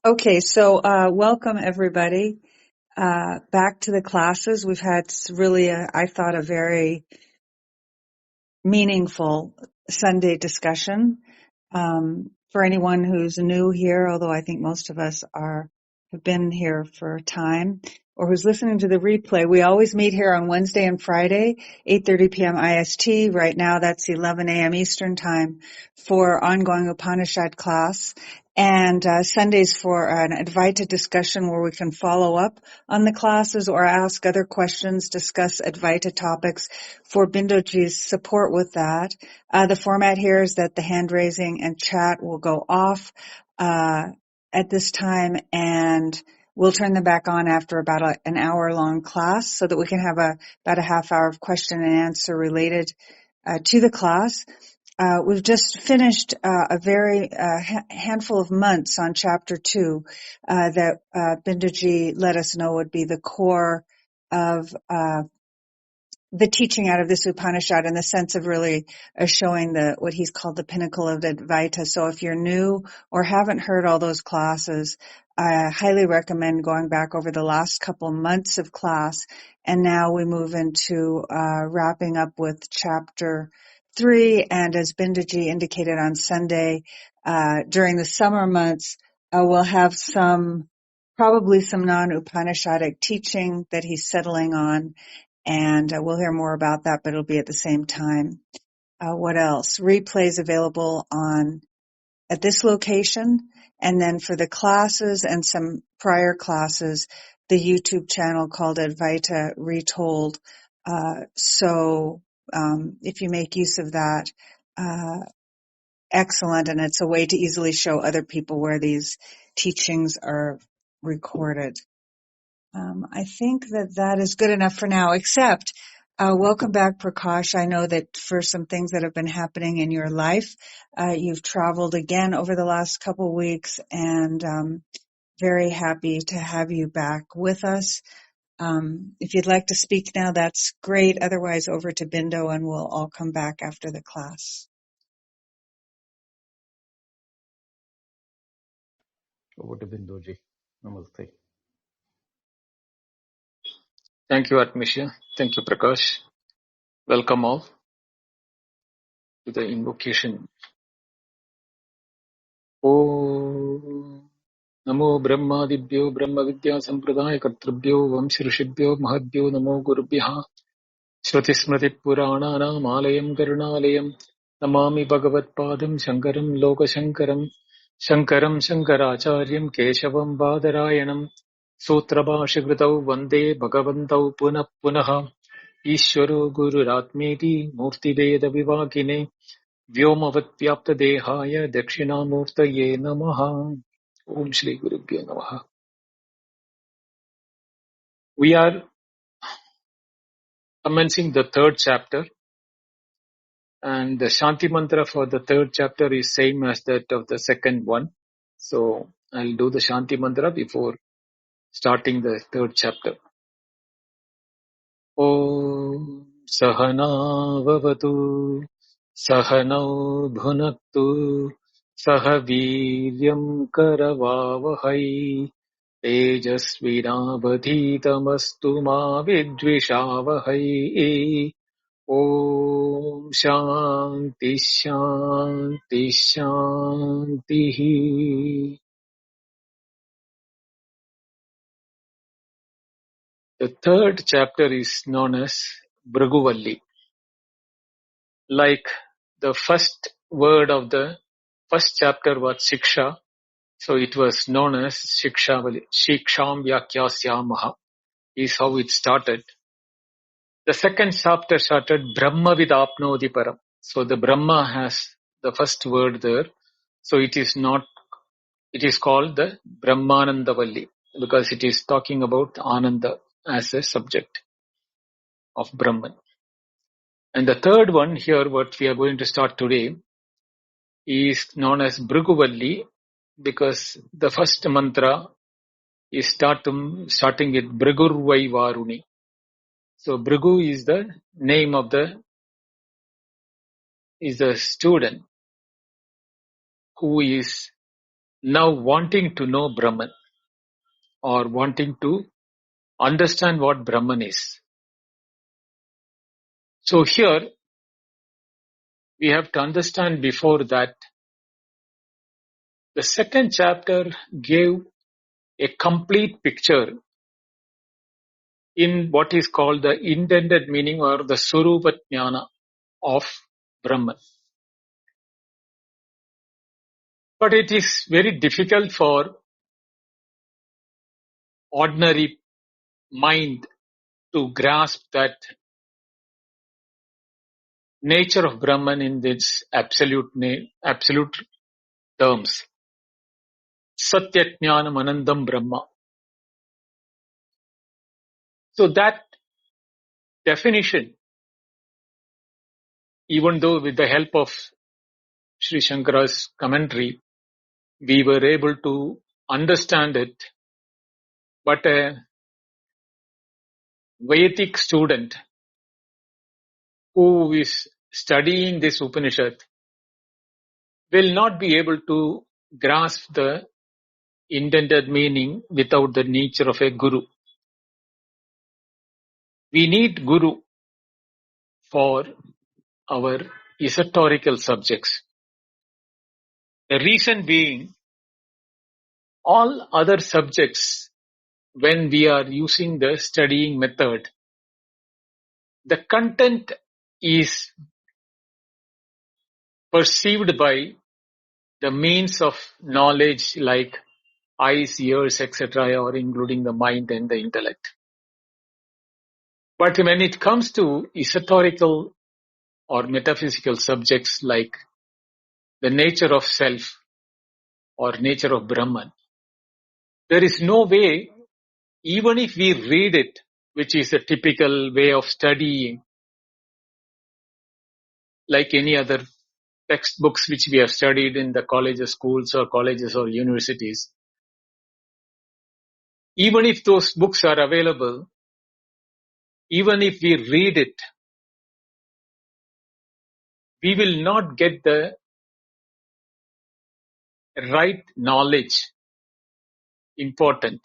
Okay, so welcome everybody back to the classes. We've had really, I thought, a very meaningful Sunday discussion. For anyone who's new here, although I think most of us have been here for a time, or who's listening to the replay, we always meet here on Wednesday and Friday, 8:30 p.m. IST. Right now, that's 11 a.m. Eastern Time for ongoing Upanishad class. And Sundays for an Advaita discussion where we can follow up on the classes or ask other questions, discuss Advaita topics for Bindoji's support with that. The format here is that the hand raising and chat will go off at this time, and we'll turn them back on after about an hour-long class so that we can have about a half hour of question and answer related to the class. We've just finished a very handful of months on Chapter 2 that Bindoji let us know would be the core of the teaching out of this Upanishad, in the sense of really showing what he's called the pinnacle of Advaita. So if you're new or haven't heard all those classes, I highly recommend going back over the last couple months of class. And now we move into wrapping up with Chapter 3. And as Bindoji indicated on Sunday, during the summer months, we'll have probably some non-Upanishadic teaching that he's settling on. And we'll hear more about that, but it'll be at the same time. What else? Replays available at this location. And then for the classes and some prior classes, the YouTube channel called Advaita Retold. So if you make use of that, excellent. And it's a way to easily show other people where these teachings are recorded. I think that is good enough for now, except welcome back, Prakash. I know that for some things that have been happening in your life, you've traveled again over the last couple of weeks, and very happy to have you back with us. If you'd like to speak now, that's great. Otherwise, over to Bindo, and we'll all come back after the class. Over to Bindoji. Namaste. Thank you, Atmisha. Thank you, Prakash. Welcome all to the invocation. Om Namo Brahmadibhyo Brahma Vidya Sampradaya Kartribhyo Vamshrishibhyo Mahadbhyo Namo Gurubhyaha Shruti Smriti Purananam Alayam Karunalayam Namami Bhagavat Padam Shankaram Lokashankaram Shankaram Shankaracharyam Keshavam Badarayanam Sutrabhashikritau Vande Bhagavantau Punah Punaha Ishvaro Gururatmeti Murtiveda Vivakine Vyomavatyaptadehaaya Dakshinamurtaye Namaha. Om Shri Gurubhyo Namaha. We are commencing the third chapter, and the Shanti mantra for the third chapter is same as that of the second one. So I'll do the Shanti mantra before starting the third chapter. Om Sahana Vavatu Sahanau Bhunaktu Sahaviryam Karavavahai Tejasvinavadhitamastu ma vidvishavahai. Om Shanti Shanti Shanti. The third chapter is known as Briguvalli. Like the first word of the first chapter was Shiksha, so it was known as Shikshavali. Shiksham Vyakyasyamaha is how it started. The second chapter started Brahma Vidapnodi Param. So the Brahma has the first word there. So it is called the Brahmanandavalli because it is talking about Ananda as a subject of Brahman. And the third one here, what we are going to start today, is known as Briguvalli because the first mantra is starting with Brigurvai Varuni. So Brigu is the name of the student who is now wanting to know Brahman or wanting to understand what Brahman is. So here we have to understand before that the second chapter gave a complete picture in what is called the intended meaning or the Surupa Jnana of Brahman. But it is very difficult for ordinary mind to grasp that nature of Brahman in its absolute terms. Satya Jnanam Anandam Brahma. So that definition, even though with the help of Sri Shankara's commentary, we were able to understand it, but a Vedic student who is studying this Upanishad will not be able to grasp the intended meaning without the nature of a guru. We need guru for our esoterical subjects. The reason being, all other subjects, when we are using the studying method, the content is perceived by the means of knowledge like eyes, ears, etc., or including the mind and the intellect. But when it comes to esoterical or metaphysical subjects like the nature of self or nature of Brahman, there is no way, even if we read it, which is a typical way of studying, like any other textbooks which we have studied in the colleges, schools or universities, even if those books are available, even if we read it, we will not get the right knowledge. Important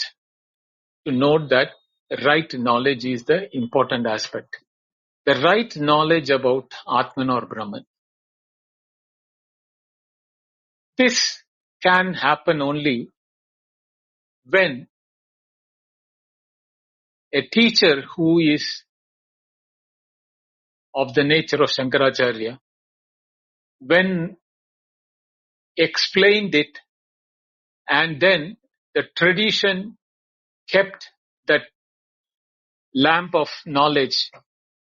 to note that right knowledge is the important aspect. The right knowledge about Atman or Brahman. This can happen only when a teacher who is of the nature of Shankaracharya, when explained it, and then the tradition kept that lamp of knowledge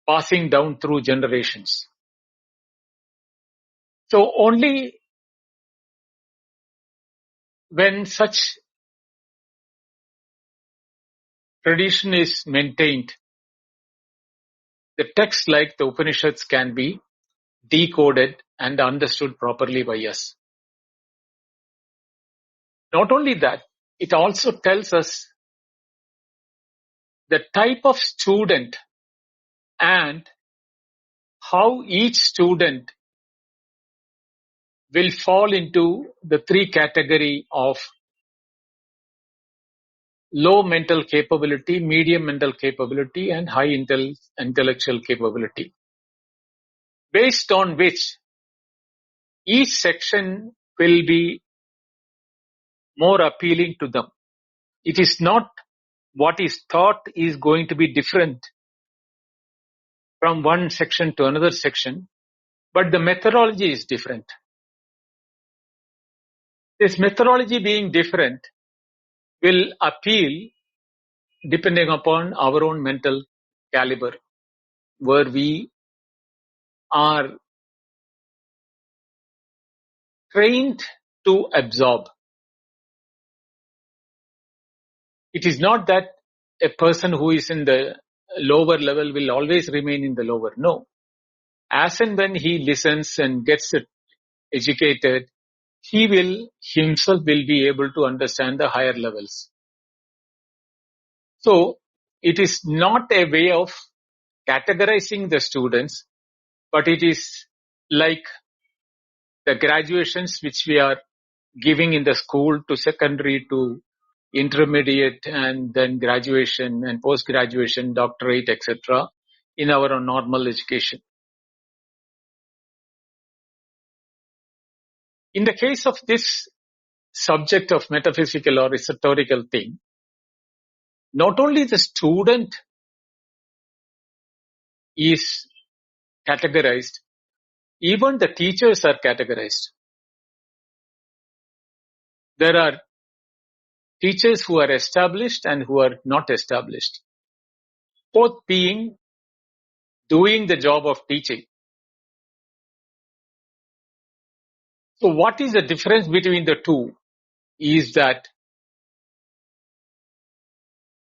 passing down through generations. So only when such tradition is maintained, the text like the Upanishads can be decoded and understood properly by us. Not only that, it also tells us the type of student and how each student will fall into the three category of low mental capability, medium mental capability, and high intellectual capability, based on which each section will be more appealing to them. It is not what is taught is going to be different from one section to another section, but the methodology is different. This methodology being different will appeal depending upon our own mental caliber, where we are trained to absorb. It is not that a person who is in the lower level will always remain in the lower. No. As and when he listens and gets educated, he will himself will be able to understand the higher levels. So it is not a way of categorizing the students, but it is like the graduations which we are giving in the school to secondary to intermediate and then graduation and post-graduation, doctorate, etc. in our normal education. In the case of this subject of metaphysical or esoterical thing, not only the student is categorized, even the teachers are categorized. There are teachers who are established and who are not established, both being doing the job of teaching. So what is the difference between the two is that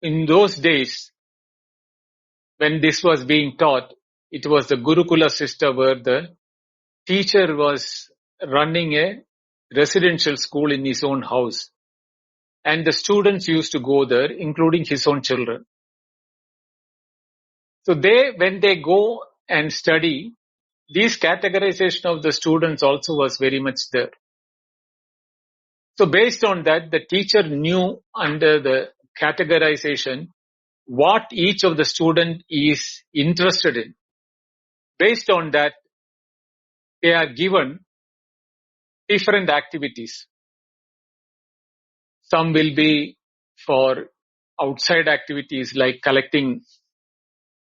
in those days when this was being taught, it was the Gurukula system where the teacher was running a residential school in his own house and the students used to go there, including his own children. So when they go and study, this categorization of the students also was very much there. So based on that, the teacher knew under the categorization what each of the student is interested in. Based on that, they are given different activities. Some will be for outside activities like collecting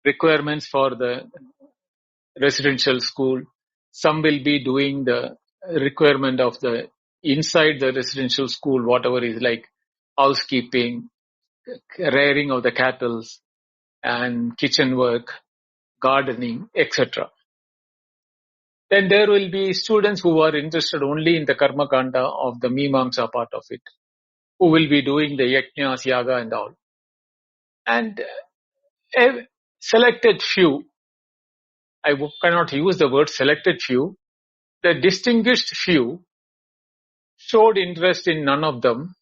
requirements for the residential school. Some will be doing the requirement of the inside the residential school, whatever is like housekeeping, rearing of the cattle, and kitchen work, gardening, etc. Then there will be students who are interested only in the karma kanda of the mimamsa part of it, who will be doing the yajnas, yaga and all. And a selected few, I cannot use the word selected few, the distinguished few showed interest in none of them,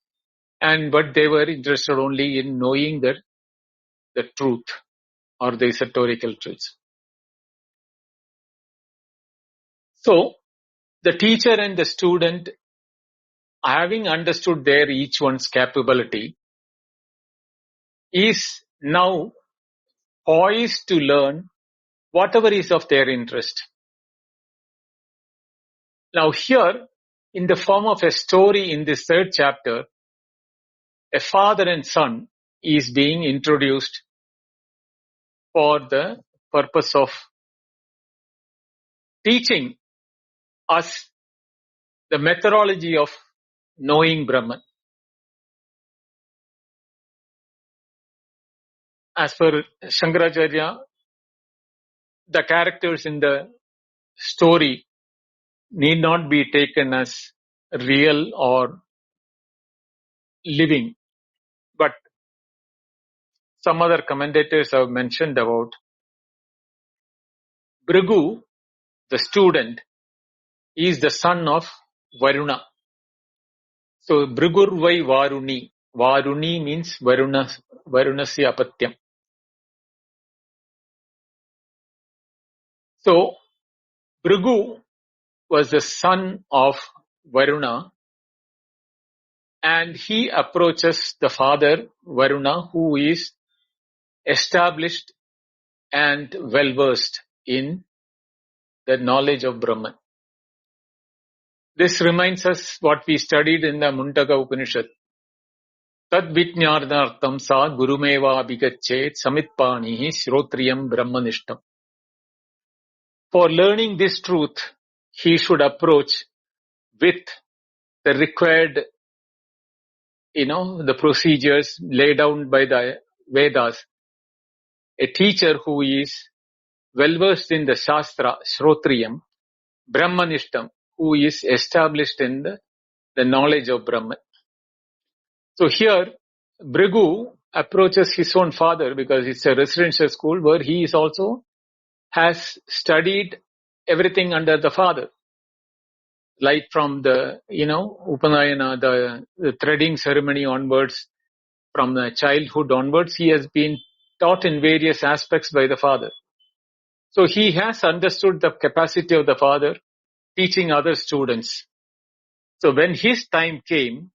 but they were interested only in knowing the truth or the esoterical truths. So, the teacher and the student, having understood their each one's capability, is now poised to learn whatever is of their interest. Now here, in the form of a story in this third chapter, a father and son is being introduced for the purpose of teaching us the methodology of knowing Brahman. As per Shankaracharya, the characters in the story need not be taken as real or living, but some other commentators have mentioned about Bhrigu, the student, is the son of Varuna. So Bhrigurvai Varuni. Varuni means Varunasya Apatyam. So Bhrigu was the son of Varuna, and he approaches the father Varuna, who is established and well versed in the knowledge of Brahman. This reminds us what we studied in the Mundaka Upanishad. Tad vijnarnartam sa gurumeva abhigachet samitpanihi shrotriyam brahmanishtam. For learning this truth, he should approach with the required, the procedures laid down by the Vedas. A teacher who is well versed in the Shastra, Shrotriyam, Brahmanishtam, who is established in the knowledge of Brahman. So here, Bhrigu approaches his own father because it's a residential school where he is also has studied everything under the father. Like from the, Upanayana, the threading ceremony onwards, from the childhood onwards, he has been taught in various aspects by the father. So he has understood the capacity of the father teaching other students. So when his time came,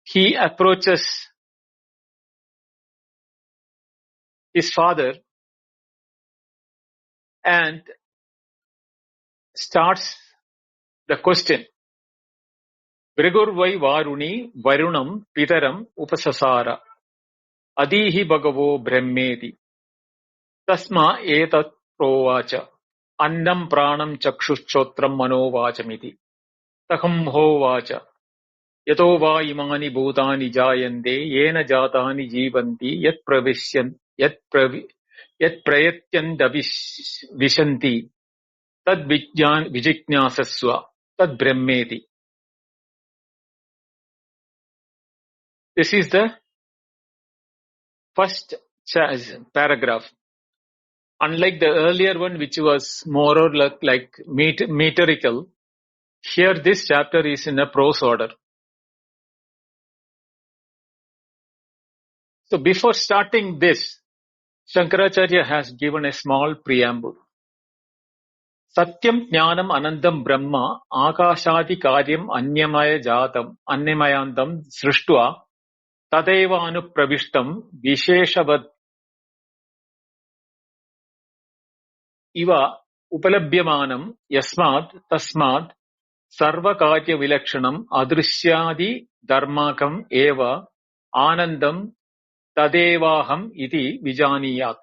he approaches his father and starts the question. Brigurvai Varuni Varunam Pitaram Upasasara Adihi Bhagavo Brahmeti Tasma Etat Provacha Annam Pranam Chakshuschtram Manovachamiti Taham Hovacha Yato va imani bhutani jayante yena jatani jivanti yat pravishyan yat prayatyan vishanti tad vijijnasasva tad brahmeti. This is the first paragraph. Unlike the earlier one, which was more or less like metrical, here this chapter is in a prose order. So before starting this, Shankaracharya has given a small preamble. Satyam Jnanam Anandam Brahma Akashati Karyam Anyamayantam Srishtva Tadeva Anupravishtam Visheshavat Iva Upalabhyamanam Yasmad Tasmad Sarvakarya Vilakshanam Adrishyadi Dharmakam Eva Anandam Tadevaham Iti Vijaniyat.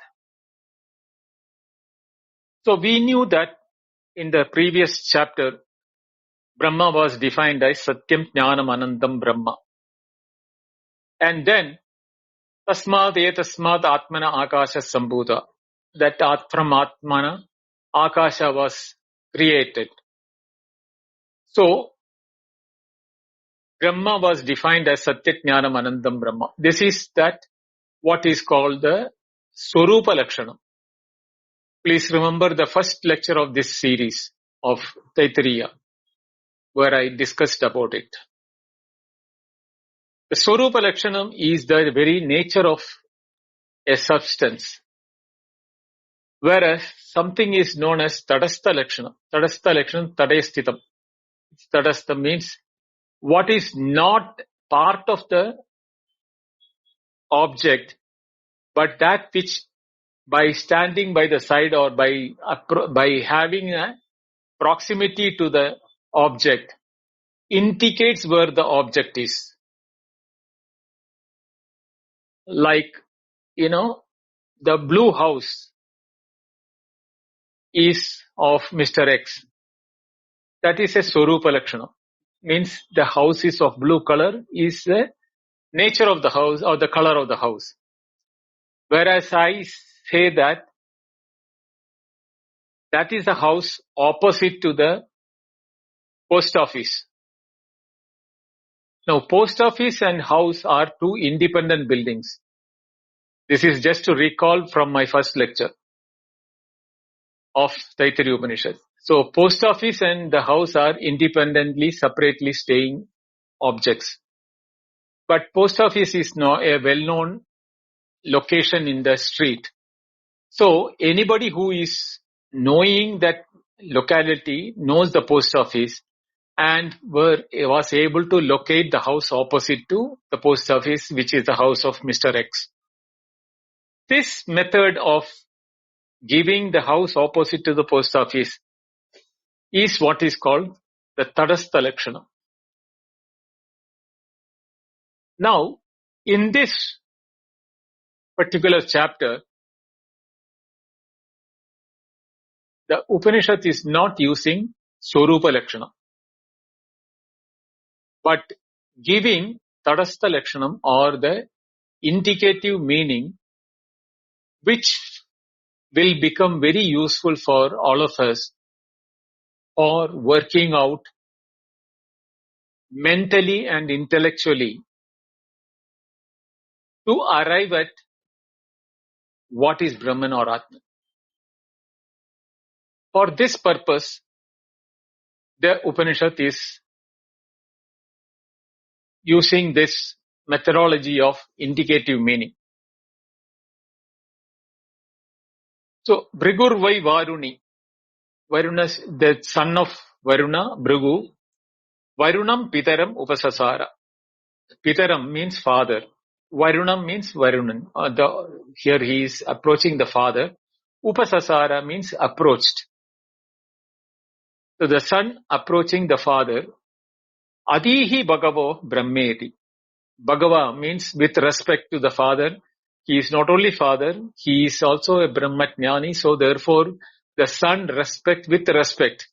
So we knew that in the previous chapter, Brahma was defined as Satyam Jnanam Anandam Brahma. And then Tasmad etasmad atmana akasha sambhuta. That from atmana, akasha was created. So Brahma was defined as Satyat Jnanam Anandam Brahma. This is that what is called the Swarupa Lakshanam. Please remember the first lecture of this series of Taittareeya, where I discussed about it. The Swarupa Lakshanam is the very nature of a substance, whereas something is known as Tadastha Lakshanam. Tadastha Lakshanam Tadesthitam. Tadastha means what is not part of the object, but that which by standing by the side or by having a proximity to the object indicates where the object is. Like, the blue house is of Mr. X. That is a Swarupa Lakshanam. Means the house is of blue color is the nature of the house or the color of the house. Whereas I say that is the house opposite to the post office. Now, post office and house are two independent buildings. This is just to recall from my first lecture of Taittareeya Upanishad. So, post office and the house are independently, separately staying objects. But post office is now a well-known location in the street. So, anybody who is knowing that locality knows the post office and was able to locate the house opposite to the post office, which is the house of Mr. X. This method of giving the house opposite to the post office is what is called the Tadastha Lakshanam. Now, in this particular chapter, the Upanishad is not using Swarupa Lakshanam, but giving Tadastha Lakshanam or the indicative meaning, which will become very useful for all of us for working out mentally and intellectually to arrive at what is Brahman or Atman. For this purpose, the Upanishad is using this methodology of indicative meaning. So, Brigurvai Varuni, Varuna, the son of Varuna, Brigu, Varunam Pitaram Upasasara. Pitaram means father. Varunam means Varunan. Here he is approaching the father. Upasasara means approached. So the son approaching the father. Adihi Bhagavo Brahmeti. Bhagava means with respect to the father. He is not only father, he is also a Brahmajnani. So therefore, the son with respect.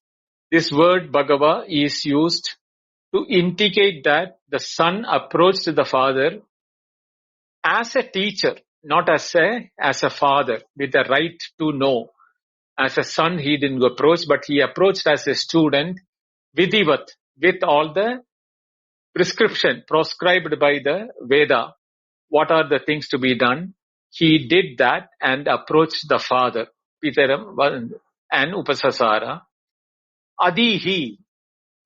This word Bhagava is used to indicate that the son approached the father as a teacher, not as a father, with the right to know. As a son, he didn't approach, but he approached as a student, vidhivat, with all the prescription prescribed by the Veda. What are the things to be done? He did that and approached the father, Pitaram and Upasasara. Adihi,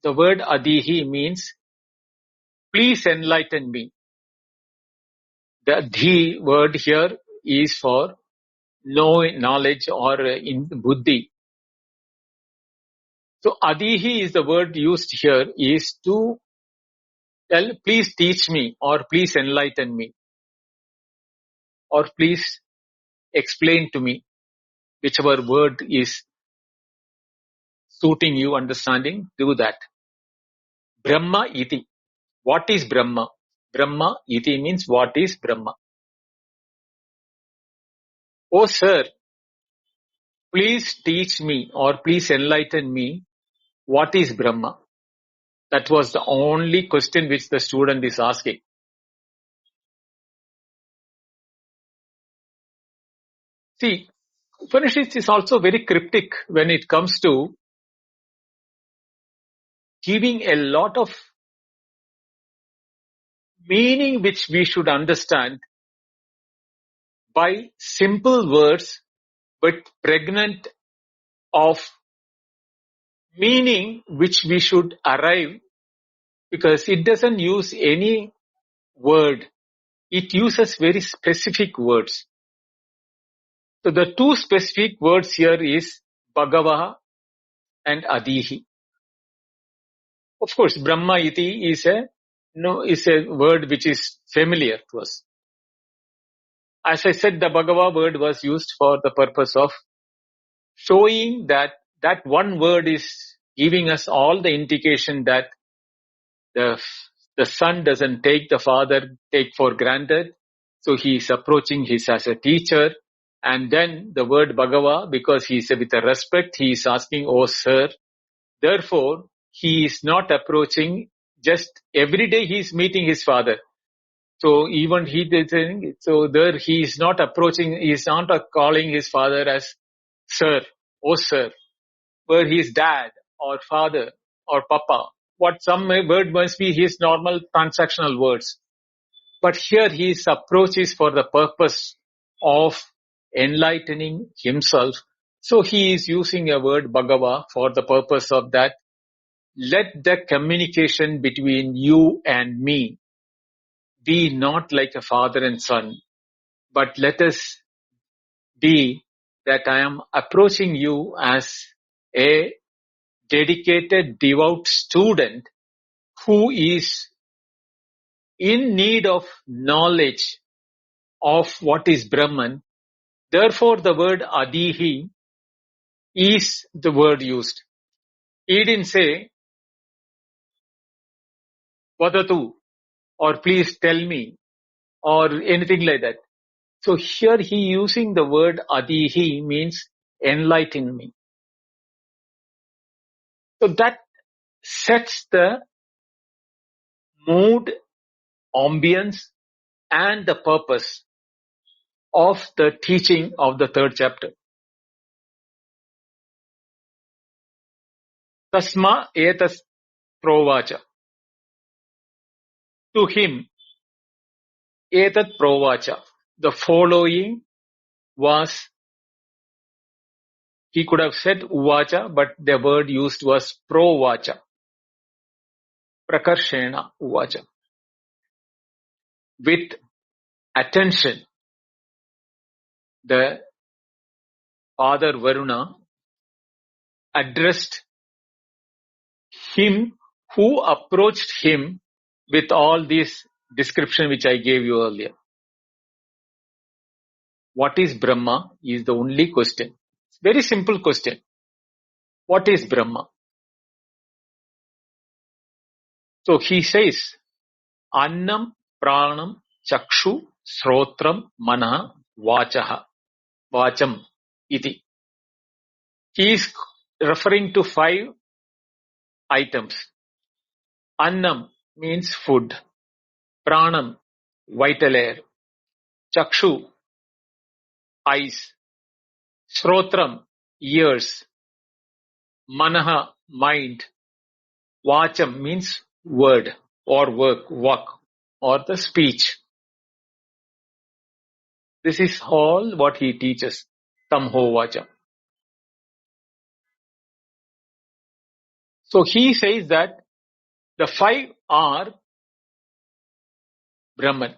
the word Adihi means, please enlighten me. The Dhi word here is for knowledge or in buddhi. So Adihi is the word used here is to tell, please teach me or please enlighten me or please explain to me, whichever word is suiting you understanding, do that. Brahma iti. What is Brahma? Brahma iti means what is Brahma. Oh sir, please teach me or please enlighten me what is Brahma. That was the only question which the student is asking. See, Upanishad is also very cryptic when it comes to giving a lot of meaning which we should understand by simple words but pregnant of meaning which we should arrive, because it doesn't use any word. It uses very specific words. So the two specific words here is Bhagava and Adihi. Of course, Brahma iti is a word which is familiar to us. As I said, the Bhagava word was used for the purpose of showing that that one word is giving us all the indication that the son doesn't take the father take for granted. So he is approaching his as a teacher. And then the word Bhagava, because he is with a respect, he is asking, oh sir. Therefore, he is not approaching just every day he is meeting his father. So even he did, so there he is not approaching, he is not calling his father as sir, oh sir, where he is dad or father or papa. What some word must be his normal transactional words. But here his approach is for the purpose of enlightening himself. So he is using a word Bhagava for the purpose of that. Let the communication between you and me be not like a father and son, but let us be that I am approaching you as a dedicated, devout student who is in need of knowledge of what is Brahman. Therefore, the word Adihi is the word used. He didn't say, Vadatu, or please tell me, or anything like that. So here he using the word Adihi means enlighten me. So that sets the mood, ambience, and the purpose of the teaching of the third chapter. Tasma etas provacha. To him, etat provacha. The following was, he could have said uvacha, but the word used was provacha. Prakarshena uvacha. With attention, the father Varuna addressed him who approached him with all this description which I gave you earlier. What is Brahma is the only question. Very simple question. What is Brahma? So he says, Annam, Pranam, Chakshu, Srotram, Mana, Vachaha, Vacham, Iti. He is referring to 5 items. Annam means food. Pranam, vital air. Chakshu, eyes. Srotram, ears. Manaha, mind. Vacham means word or work, walk, or the speech. This is all what he teaches. Tamho Vacha. So he says that the 5 are Brahman.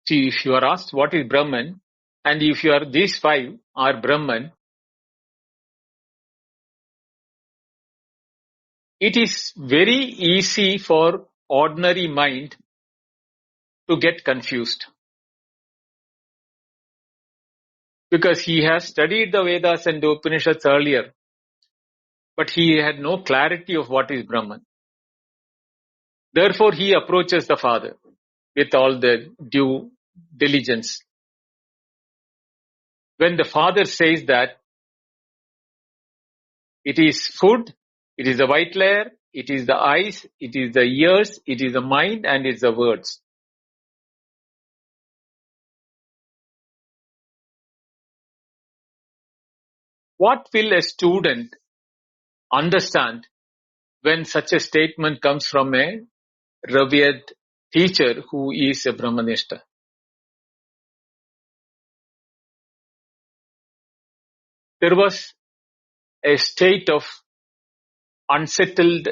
See, if you are asked what is Brahman, and if you are these 5 are Brahman, it is very easy for ordinary mind to get confused. Because he has studied the Vedas and the Upanishads earlier, but he had no clarity of what is Brahman. Therefore, he approaches the Father with all the due diligence. When the Father says that it is food, it is the white layer, it is the eyes, it is the ears, it is the mind, and it is the words. What will a student understand when such a statement comes from a revered teacher who is a Brahmanista? There was a state of unsettled,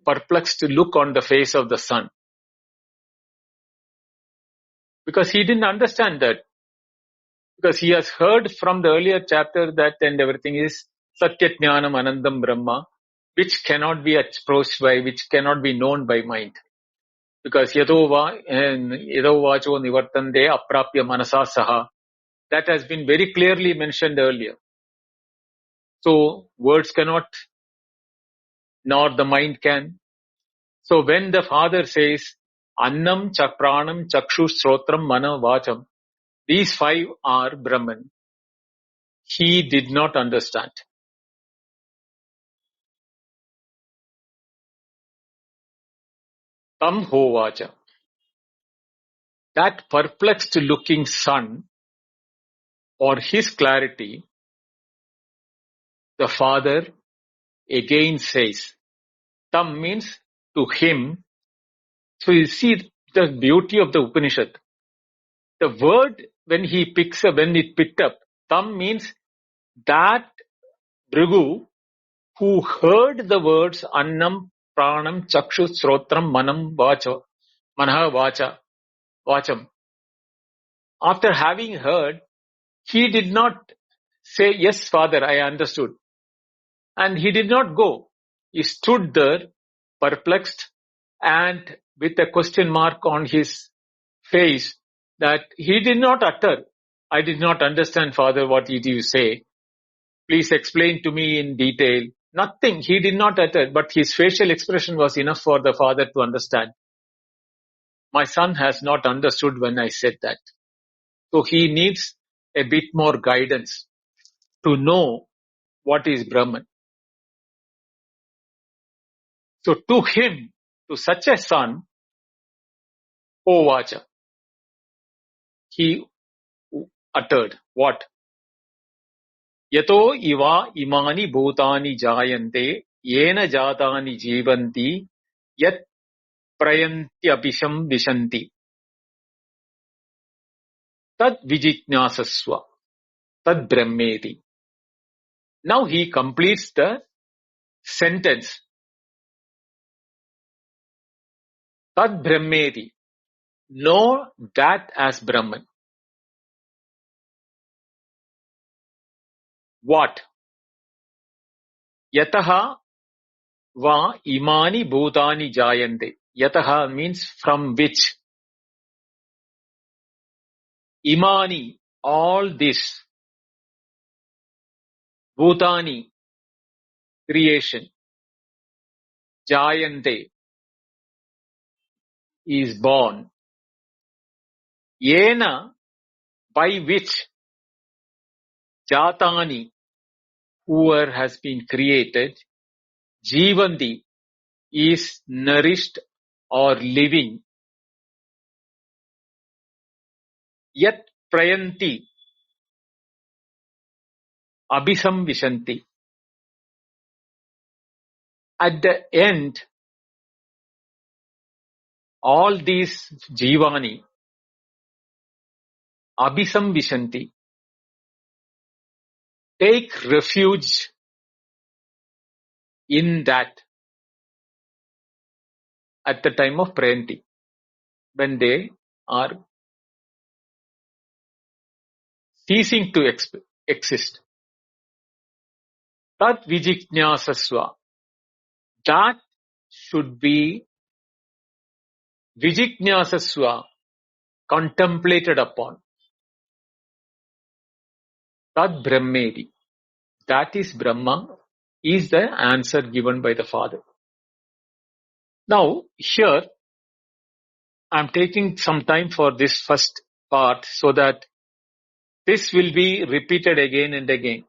perplexed look on the face of the son. Because he didn't understand that. Because he has heard from the earlier chapter that and everything is Satyajnanam Anandam Brahma, which cannot be approached by, which cannot be known by mind. Because Yado Vacho Nivartande Aprapya Manasa Saha, that has been very clearly mentioned earlier. So words cannot, nor the mind can. So when the Father says, Annam, Pranam, Chakshu, Srotram, Mana, Vacham, these 5 are Brahman, he did not understand. Tam Hovacha. That perplexed looking son, or his clarity, the Father again says. Tam means to him. So you see the beauty of the Upanishad. The word when it picked up, Tam means that Bhrigu who heard the words Annam, Pranam, Chakshu, Srotram, Manam, Vacha, Manaha, Vacha, Vacham. After having heard, he did not say, yes, Father, I understood. And he did not go. He stood there, perplexed, and with a question mark on his face that he did not utter. I did not understand, Father, what did you say? Please explain to me in detail. Nothing. He did not utter, but his facial expression was enough for the Father to understand. My son has not understood when I said that. So he needs a bit more guidance to know what is Brahman. So to him, to such a son, O Vacha, he uttered what? Yato iva imani bhutani jayante yena jatani jivanti yat prayantyapisham vishanti tad vijitnyasasva tad brahmeti. Now he completes the sentence. Tad brahmeti. Know that as Brahman. What? Yataha va imani bhutani jayante. Yataha means from which. Imani, all this. Bhutani, creation. Jayante, is born. Yena, by which. Jatani, whoever has been created. Jivanti, is nourished or living. Yat prayanti, abhisamvishanti. At the end, all these jivani, abhisamvishanti, take refuge in that at the time of prayanti, when they are ceasing to exist. Tat vijijñāsasva, that should be vijijñāsasva, contemplated upon. Tad brahmedi, that is Brahma, is the answer given by the Father. Now, here, I am taking some time for this first part so that this will be repeated again and again.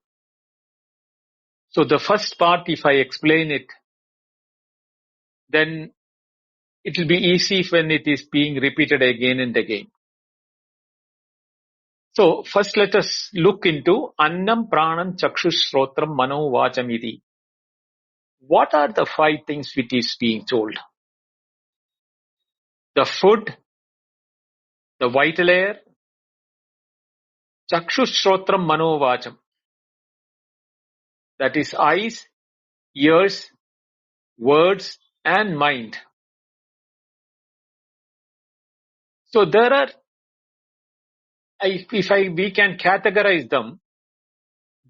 So the first part, if I explain it, then it will be easy when it is being repeated again and again. So first let us look into Annam, Pranam, Chakshus, Shrotram, Mano, Vachamiti. What are the 5 things which is being told? The food, the vital air, Chakshus, Shrotram, Mano, Vacham. That is eyes, ears, words and mind. So there are, we can categorize them,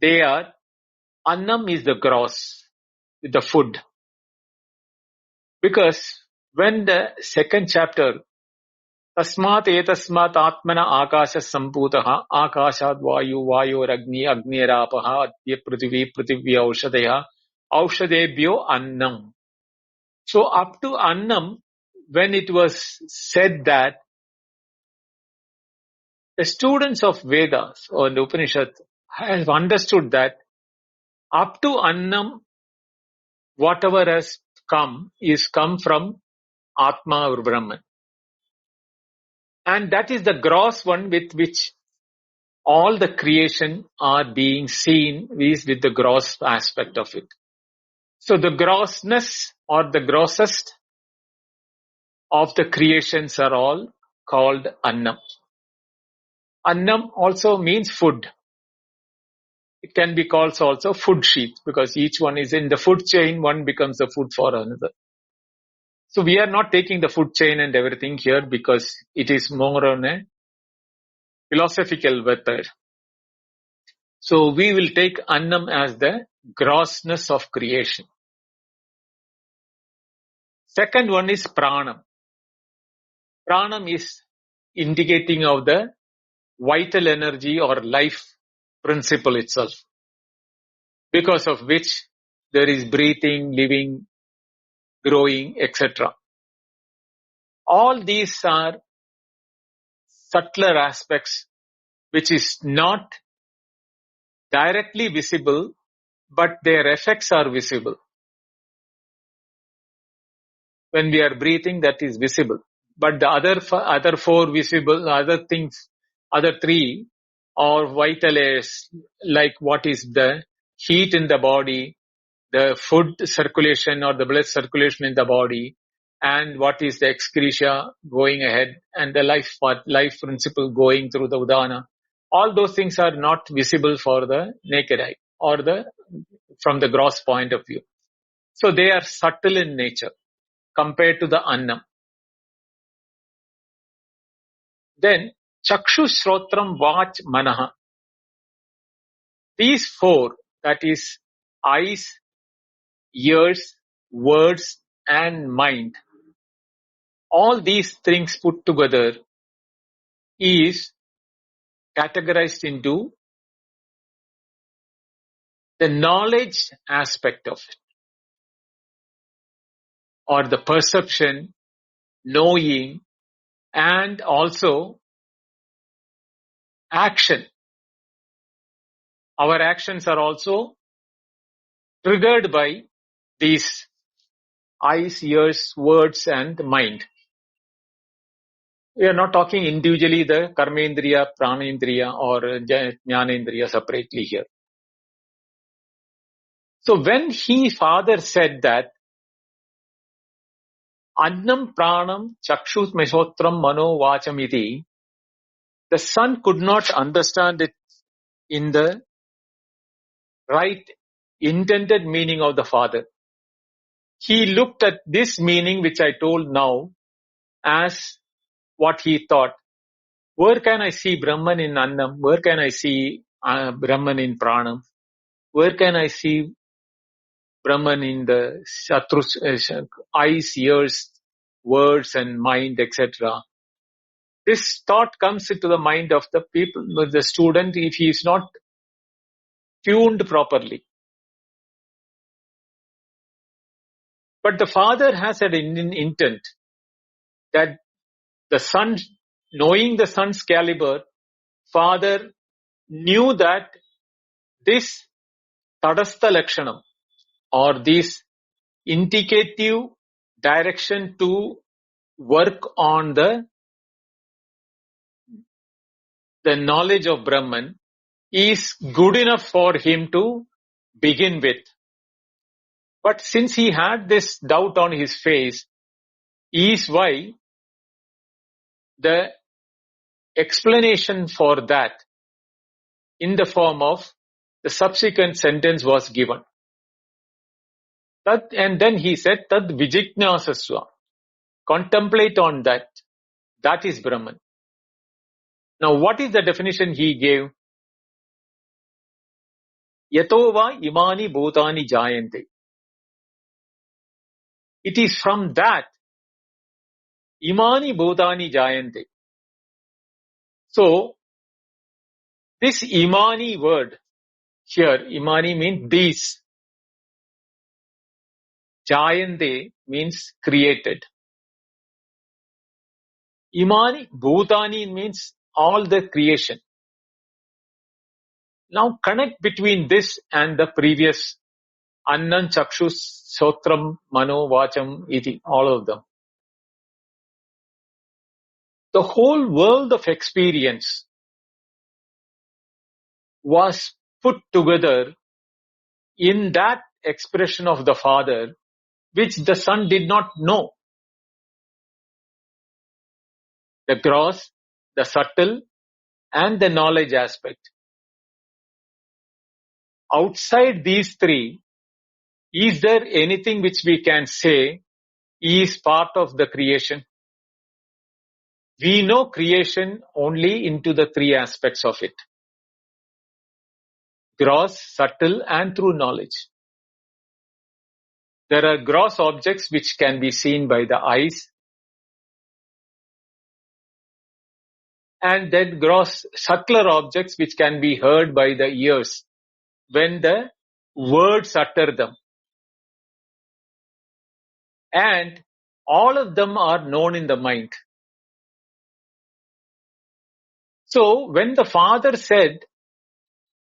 they are, Annam is the gross, the food. Because when the second chapter, Tasmat etasmat atmana akasha samputaha, akashad vayu vayu ragni agni rapaha, adya prithvi prithvi aushadaya, aushadebhyo annam. So up to annam, when it was said that the students of Vedas or the Upanishad have understood that up to annam, whatever has come is come from Atma or Brahman. And that is the gross one with which all the creation are being seen is with the gross aspect of it. So the grossness or the grossest of the creations are all called Annam. Annam also means food. It can be called also food sheet because each one is in the food chain, one becomes the food for another. So we are not taking the food chain and everything here because it is more on a philosophical method. So we will take Annam as the grossness of creation. Second one is Pranam. Pranam is indicating of the vital energy or life principle itself, because of which there is breathing, living, growing, etc. All these are subtler aspects which is not directly visible, but their effects are visible. When we are breathing, that is visible. But the other 4 visible, other things, other 3 are vital airs, like what is the heat in the body, the food circulation or the blood circulation in the body, and what is the excretia going ahead, and the life principle going through the udana. All those things are not visible for the naked eye or from the gross point of view. So they are subtle in nature compared to the Annam. Then Chakshu, Shrotram, Vach, Manaha. These 4, that is eyes, ears, words and mind. All these things put together is categorized into the knowledge aspect of it, or the perception, knowing, and also action. Our actions are also triggered by these eyes, ears, words, and mind. We are not talking individually the karmendriya, pranendriya, or jnanendriya separately here. So when father said that annam pranam chakshut mesotram mano vacham iti, the son could not understand it in the right intended meaning of the father. He looked at this meaning which I told now as what he thought. Where can I see Brahman in Annam? Where can I see Brahman in Pranam? Where can I see Brahman in the eyes, ears, words and mind, etc.? This thought comes into the mind of the people, the student, if he is not tuned properly. But the father has an intent that the son, knowing the son's caliber, father knew that this tadastha lakshanam, or this indicative direction to work on the knowledge of Brahman, is good enough for him to begin with. But since he had this doubt on his face, is why the explanation for that in the form of the subsequent sentence was given. And then he said, Tad vijijnasasva. Contemplate on that. That is Brahman. Now what is the definition he gave? Yatova imani bhutani jayante. It is from that imani bhutani jayante. So this imani word here, imani means these. Jayante means created. Imani bhutani means all the creation. Now connect between this and the previous Annam, Chakshus, Sotram, Mano, Vacham, Iti, all of them. The whole world of experience was put together in that expression of the father, which the son did not know. The gross, the subtle, and the knowledge aspect. Outside these three, is there anything which we can say is part of the creation? We know creation only into the three aspects of it. Gross, subtle, and through knowledge. There are gross objects which can be seen by the eyes, and then gross, subtler objects which can be heard by the ears when the words utter them. And all of them are known in the mind. So when the father said,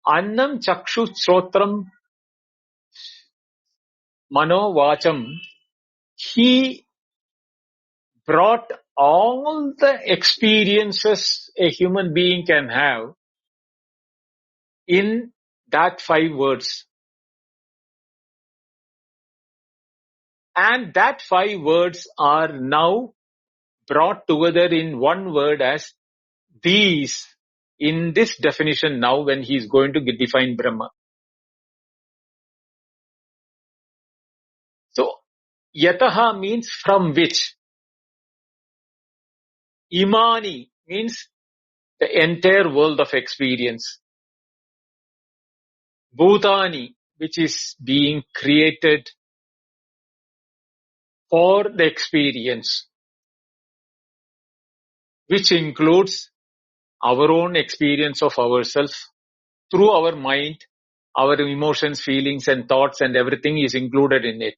Annam chakshu shrotram mano vacham, he brought all the experiences a human being can have in that 5 words. And that 5 words are now brought together in one word as these, in this definition now when he is going to define Brahma. So, yataha means from which. Imani means the entire world of experience. Bhutani, which is being created for the experience, which includes our own experience of ourselves through our mind, our emotions, feelings and thoughts and everything is included in it.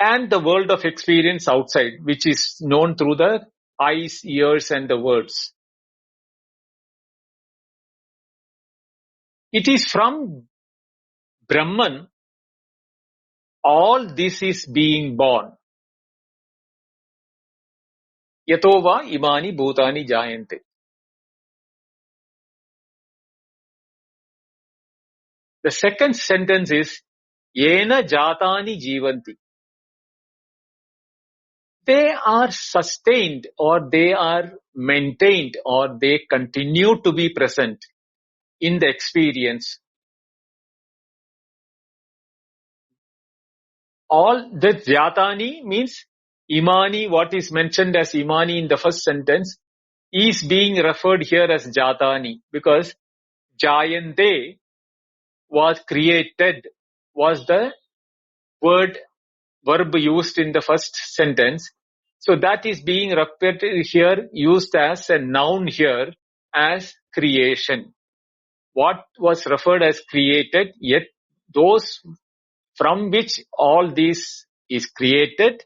And the world of experience outside, which is known through the eyes, ears and the words. It is from Brahman all this is being born. Yatova imani bhutani jayante. The second sentence is Yena jatani jivanti. They are sustained or they are maintained or they continue to be present in the experience. All the jatani means imani, what is mentioned as imani in the first sentence is being referred here as jatani because jayante was created, was the verb used in the first sentence. So that is being repeated here, used as a noun here as creation. What was referred as created, yet those from which all this is created,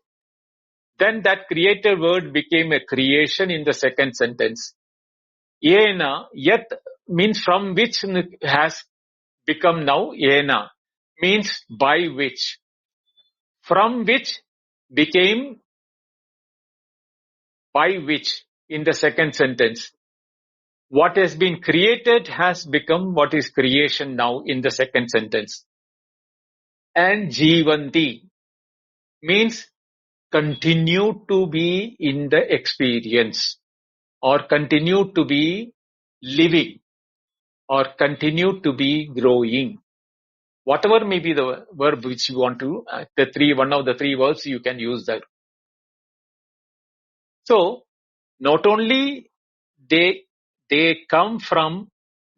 then that created word became a creation in the second sentence. Yena, yet means from which has become now yena, means by which. From which became by which in the second sentence. What has been created has become what is creation now in the second sentence. And jivanti means continue to be in the experience or continue to be living or continue to be growing. Whatever may be the verb which you want to, one of the three verbs you can use that. So, not only they come from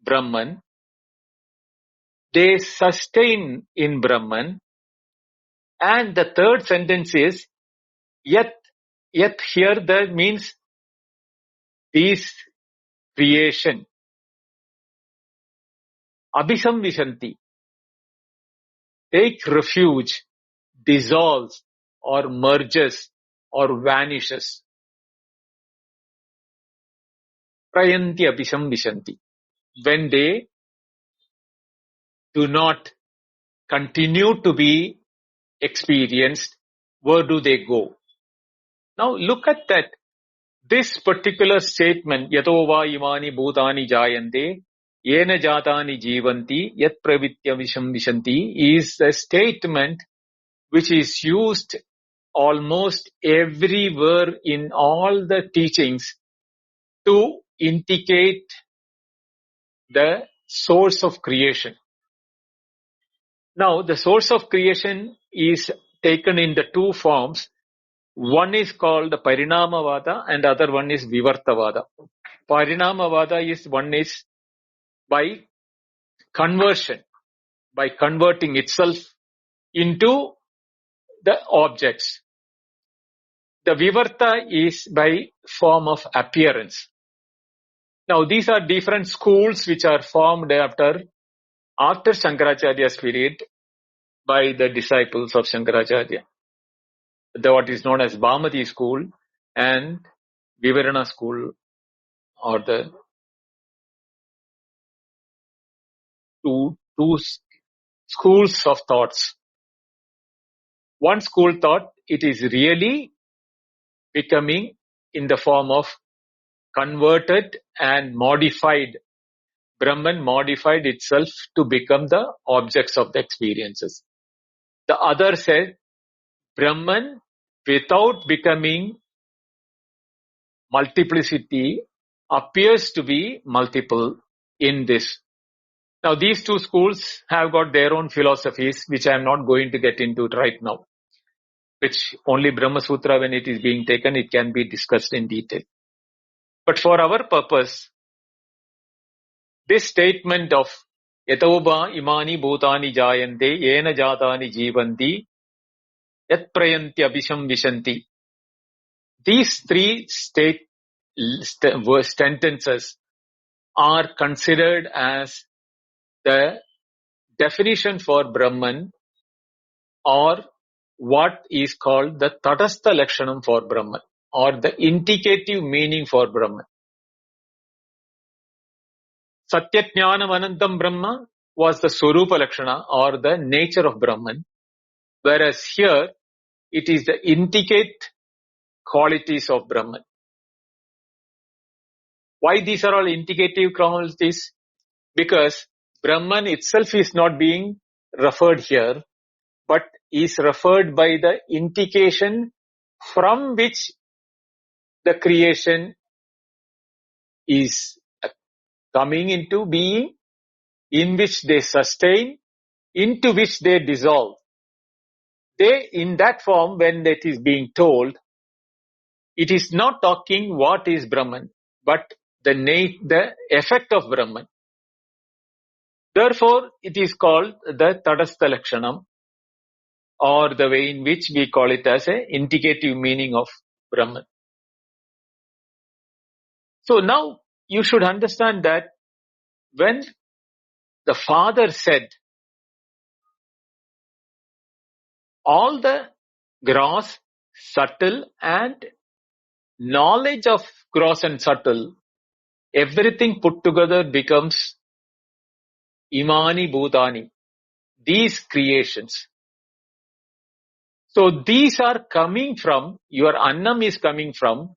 Brahman, they sustain in Brahman, and the third sentence is, yet here that means this creation, abhisamvishanti, take refuge, dissolves or merges or vanishes. Prayanti abhisamvishanti. When they do not continue to be experienced, where do they go? Now look at that. This particular statement, Yatova imani bhutani jayante, yena jatani jivanti, yat pravitya vishamvishanti, is a statement which is used almost everywhere in all the teachings to indicate the source of creation. Now, the source of creation is taken in the two forms. One is called Parinamavada and other one is Vivartavada. Parinamavada is one is by conversion, by converting itself into the objects. The Vivarta is by form of appearance. Now, these are different schools which are formed after Shankaracharya's period by the disciples of Shankaracharya. What is known as Bhamati school and Vivarana school, or the two schools of thoughts. One school thought it is really becoming in the form of converted and modified. Brahman modified itself to become the objects of the experiences. The other said Brahman, without becoming multiplicity, appears to be multiple in this. Now these two schools have got their own philosophies, which I am not going to get into right now. Which only Brahma Sutra, when it is being taken, it can be discussed in detail. But for our purpose, this statement of Yatova imani bhutani jayante, yena jatani jivanti, Yat prayanti abhisham vishanti. These three sentences are considered as the definition for Brahman, or what is called the Tadastha Lakshanam for Brahman, or the indicative meaning for Brahman. Satyajnanam Anantam Brahma was the Swarupa Lakshana, or the nature of Brahman, whereas here it is the indicate qualities of Brahman. Why these are all indicative qualities? Because Brahman itself is not being referred here, but is referred by the indication from which the creation is coming into being, in which they sustain, into which they dissolve. They, in that form, when it is being told, it is not talking what is Brahman, but the effect of Brahman. Therefore, it is called the Tadastha Lakshanam, or the way in which we call it as a indicative meaning of Brahman. So now you should understand that when the Father said all the gross, subtle and knowledge of gross and subtle, everything put together becomes Imani Bhutani, these creations. So these are coming from, your Annam is coming from,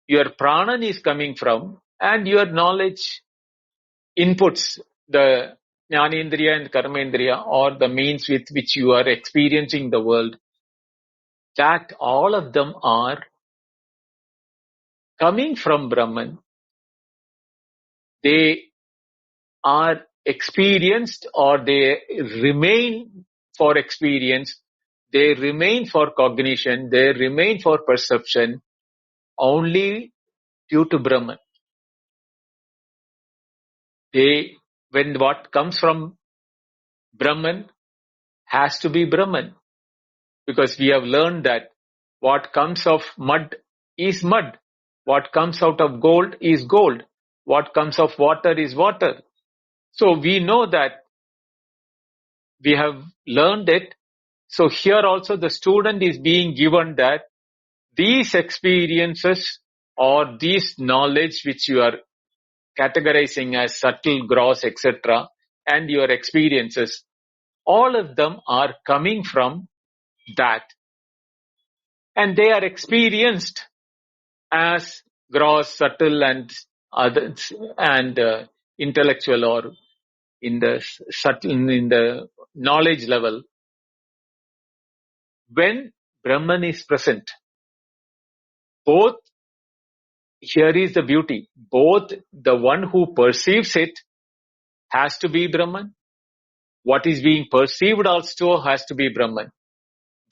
your Pranan is coming from, and your knowledge inputs, the Jnanendriya and Karmendriya, or the means with which you are experiencing the world, that all of them are coming from Brahman. They are experienced, or they remain for experience, they remain for cognition, they remain for perception only due to Brahman. When what comes from Brahman has to be Brahman, because we have learned that what comes of mud is mud, what comes out of gold is gold, what comes of water is water. So we know that, we have learned it. So here also the student is being given that these experiences, or this knowledge which you are categorizing as subtle, gross, etc., and your experiences, all of them are coming from that. And they are experienced as gross, subtle and others, and intellectual, or in the subtle, in the knowledge level, when Brahman is present. Both, here is the beauty, both the one who perceives it has to be Brahman, what is being perceived also has to be Brahman.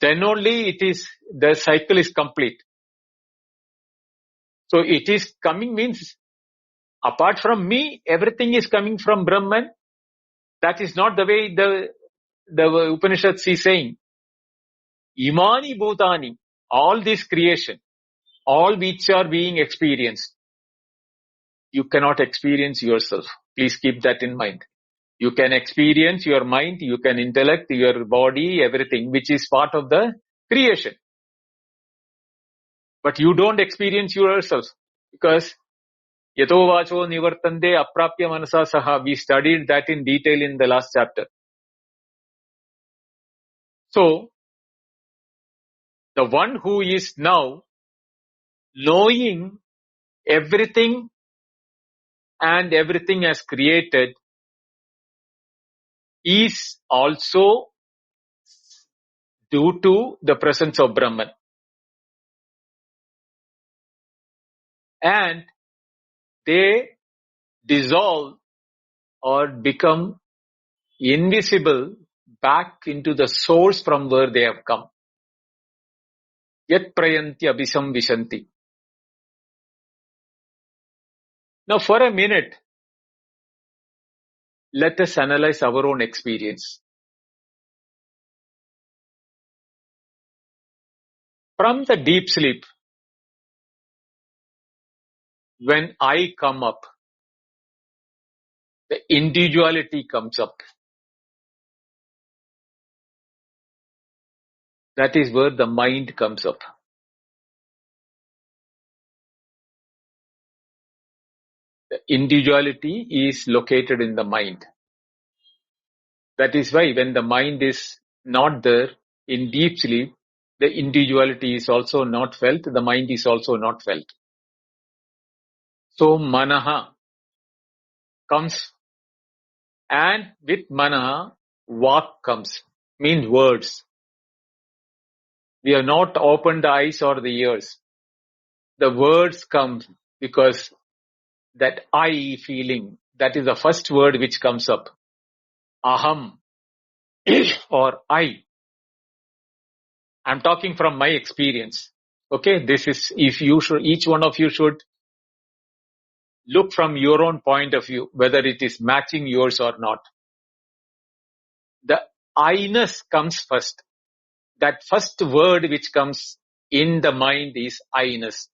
Then only the cycle is complete. So it is coming means, apart from me, everything is coming from Brahman. That is not the way the Upanishads is saying. Imani Bhutani, all this creation, all which are being experienced, you cannot experience yourself. Please keep that in mind. You can experience your mind, you can intellect, your body, everything, which is part of the creation. But you don't experience yourself, because Yato vacho nivartande aprapya manasa saha. We studied that in detail in the last chapter. So, the one who is now knowing everything and everything as created is also due to the presence of Brahman. And they dissolve or become invisible back into the source from where they have come. Yat prayanti abhisam vishanti. Now for a minute, let us analyze our own experience. From the deep sleep, when I come up, the individuality comes up. That is where the mind comes up. The individuality is located in the mind. That is why when the mind is not there in deep sleep, the individuality is also not felt, the mind is also not felt. So manaha comes, and with manaha, vak comes, means words. We have not opened the eyes or the ears. The words come because that I feeling, that is the first word which comes up. Aham or I. I'm talking from my experience. Okay, this is, if you should, each one of you should look from your own point of view, whether it is matching yours or not. The I-ness comes first. That first word which comes in the mind is I-ness,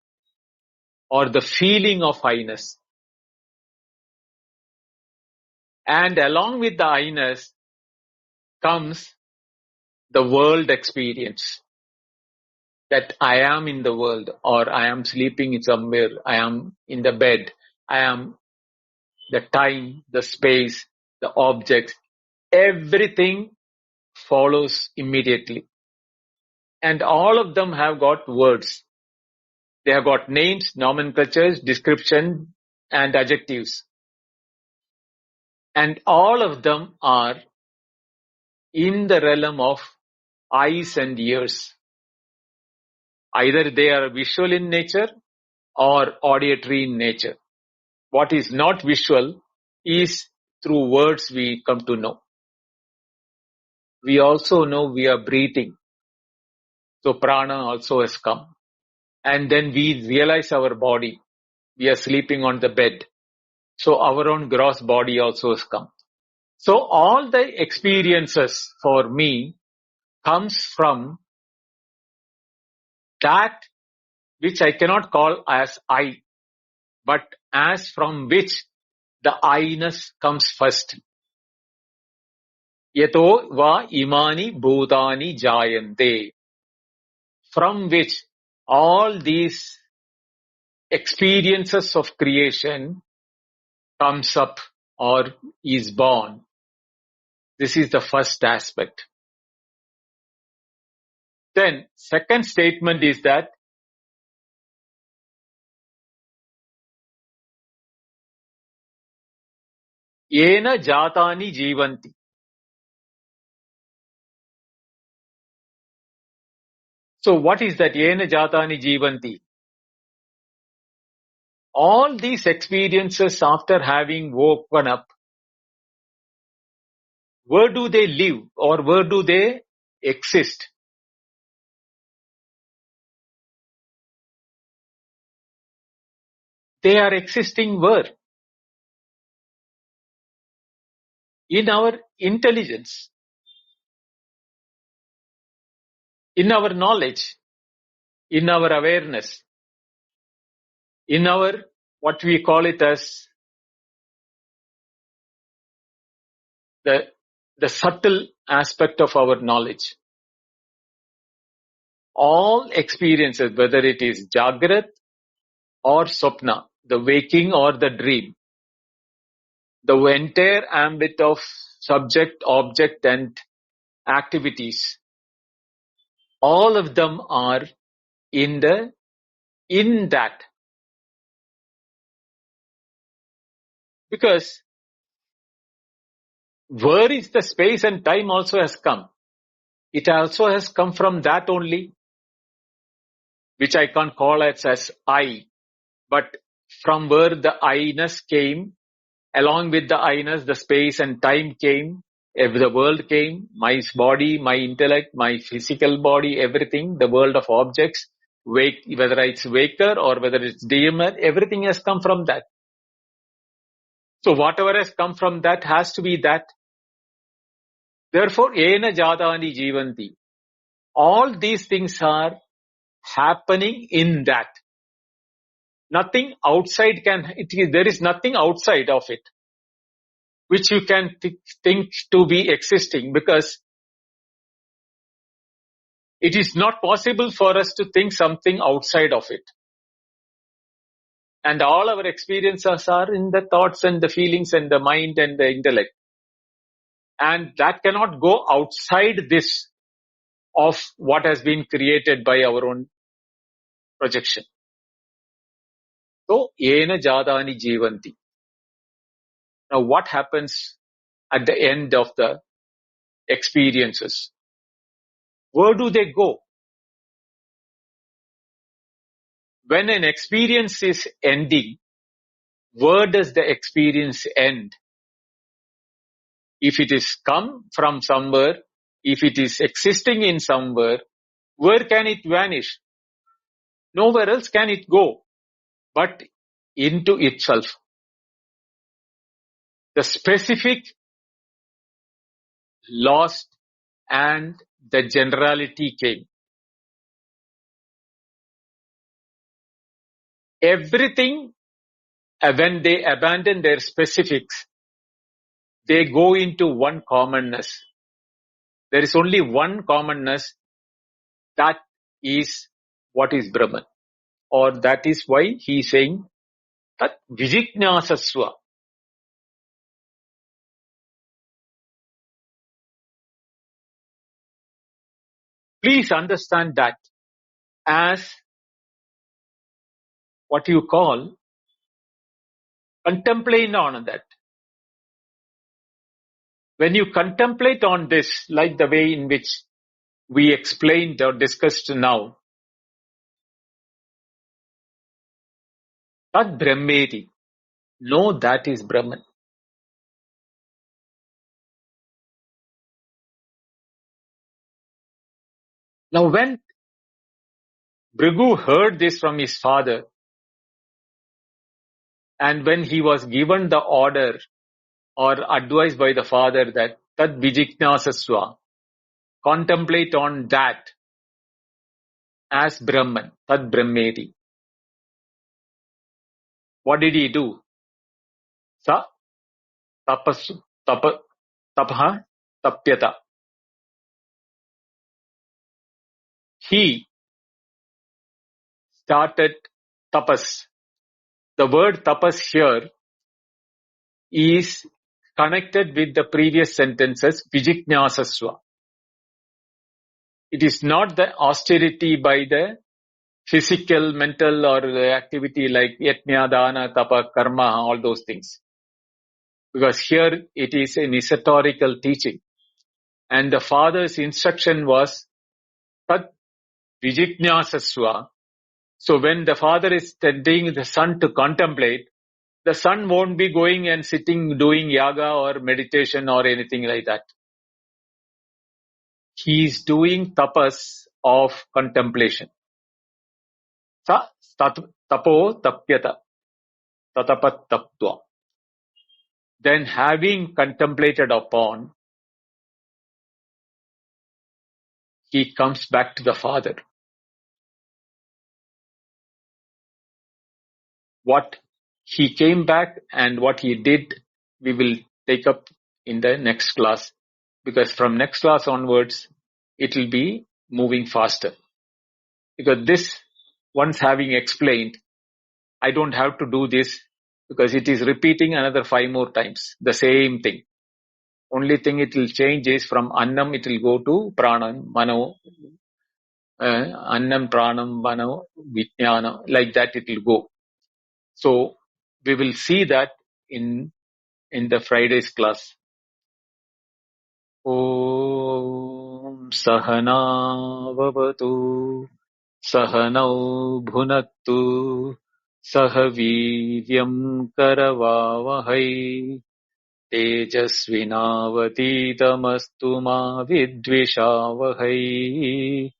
or the feeling of I-ness. And along with the I-ness comes the world experience. That I am in the world, or I am sleeping somewhere, I am in the bed, I am the time, the space, the objects, everything follows immediately. And all of them have got words. They have got names, nomenclatures, description, and adjectives. And all of them are in the realm of eyes and ears. Either they are visual in nature or auditory in nature. What is not visual is through words we come to know. We also know we are breathing. So prana also has come. And then we realize our body. We are sleeping on the bed. So our own gross body also has come. So all the experiences for me comes from that which I cannot call as I, but as from which the I-ness comes first. Yato va imani bhutani jayante. From which all these experiences of creation comes up or is born. This is the first aspect. Then second statement is that yena jatani jivanti. So what is that yena jatani jivanti? All these experiences after having woken up, where do they live or where do they exist? They are existing where? In our intelligence, in our knowledge, in our awareness, in our, what we call it as the subtle aspect of our knowledge. All experiences, whether it is Jagrat or Swapna, the waking or the dream, the entire ambit of subject, object and activities, all of them are in that. Because where is the space and time also has come. It also has come from that only, which I can't call it as I, but from where the I-ness came, along with the I-ness, the space and time came, the world came, my body, my intellect, my physical body, everything, the world of objects, whether it's waker or whether it's dreamer, everything has come from that. So whatever has come from that has to be that. Therefore, ena jatani jivanti. All these things are happening in that. Nothing outside there is nothing outside of it which you can think to be existing, because it is not possible for us to think something outside of it. And all our experiences are in the thoughts and the feelings and the mind and the intellect. And that cannot go outside this of what has been created by our own projection. So, yena jadani jivanti. Now, what happens at the end of the experiences? Where do they go? When an experience is ending, where does the experience end? If it is come from somewhere, if it is existing in somewhere, where can it vanish? Nowhere else can it go, but into itself. The specific lost and the generality came. Everything, when they abandon their specifics, they go into one commonness. There is only one commonness, that is what is Brahman. Or that is why he is saying, Tat Vijijnasasva. Please understand that as what you call contemplate on that. When you contemplate on this, like the way in which we explained or discussed now, Tad Brahmeti, know that is Brahman. Now when Bhrigu heard this from his father, and when he was given the order or advised by the father that Tad Vijijnasasva, contemplate on that as Brahman, Tad Brahmeti. What did he do? Sa tapasu, tapha tapyata. He started tapas. The word tapas here is connected with the previous sentences, Vijijnasasva. It is not the austerity by the physical, mental or the activity like yajna, dana, tapa, karma, all those things. Because here it is an esoterical teaching. And the father's instruction was Tat Vijijnasasva. So when the father is telling the son to contemplate, the son won't be going and sitting doing yoga or meditation or anything like that. He is doing tapas of contemplation. Sa tapo tapyata, tatapat taptva. Then having contemplated upon, he comes back to the father. What he came back and what he did, we will take up in the next class. Because from next class onwards, it will be moving faster. Because this, once having explained, I don't have to do this because it is repeating another 5 more times, the same thing. Only thing it will change is from Annam it will go to Pranam, Mano, Annam, Pranam, Mano, Vijnana, like that it will go. So we will see that in the Friday's class. Om Sahana Vavatu Sahanau Bhunattu Sahaviryam Karavavahai Tejasvinavaditamastu ma vidvishavahai.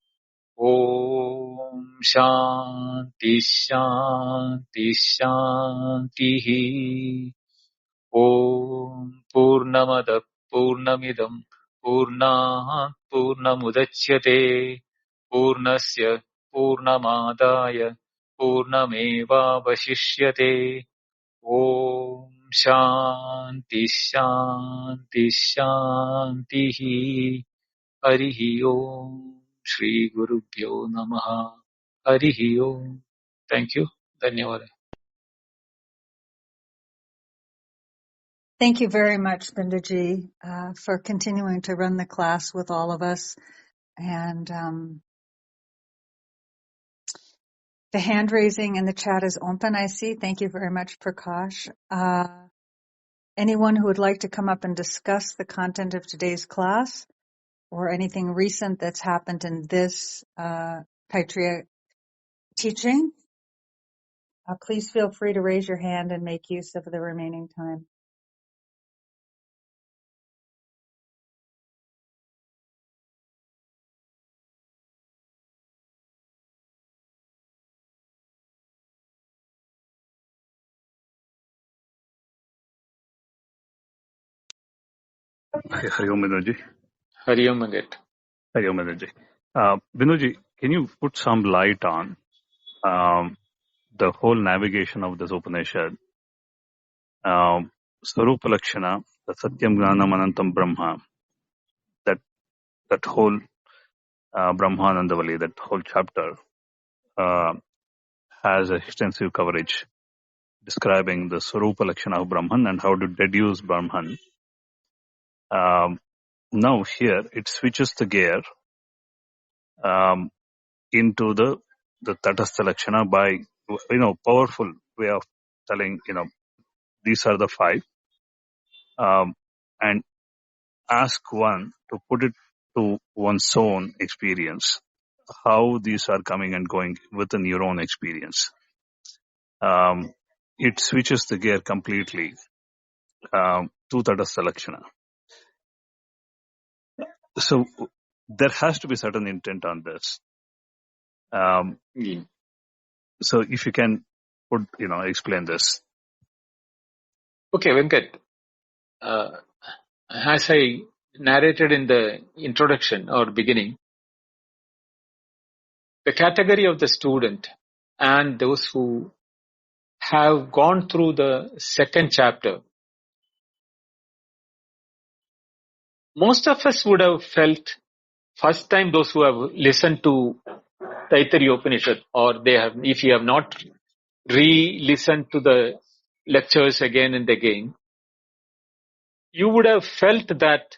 Om Shanti Shanti Shanti. Om Purnamada Purnamidam Purnat Purnamudachyate Purnasya Purnamādāya Purnamevāvasishyate. Om Shanti Shanti Shanti. Harihi Om. Shri Gurubhyo Namaha. Harihi Om. Thank you. Dhanyawad. Thank you very much, Bindaji, for continuing to run the class with all of us. And the hand raising in the chat is open, I see. Thank you very much, Prakash. Anyone who would like to come up and discuss the content of today's class or anything recent that's happened in this Taittareeya teaching, please feel free to raise your hand and make use of the remaining time. Hari Om Binoji. Hari Om Agat. Hari Om Binoji. Binoji, can you put some light on the whole navigation of this Upanishad? Swarupa Lakshana, the Satyam Gnanam Anantam Brahma, that whole Brahmanandavali, that whole chapter has extensive coverage describing the Swarupa Lakshana of Brahman and how to deduce Brahman. Now here it switches the gear into the Tatastha Lakshana by, powerful way of telling, these are the five, and ask one to put it to one's own experience, how these are coming and going within your own experience. It switches the gear completely to Tatastha Lakshana. So there has to be certain intent on this. So if you can explain this. Okay, Venkat. As I narrated in the introduction or beginning, the category of the student and those who have gone through the second chapter, most of us would have felt, first time those who have listened to Taittareeya Upanishad, or if you have not re-listened to the lectures again and again, you would have felt that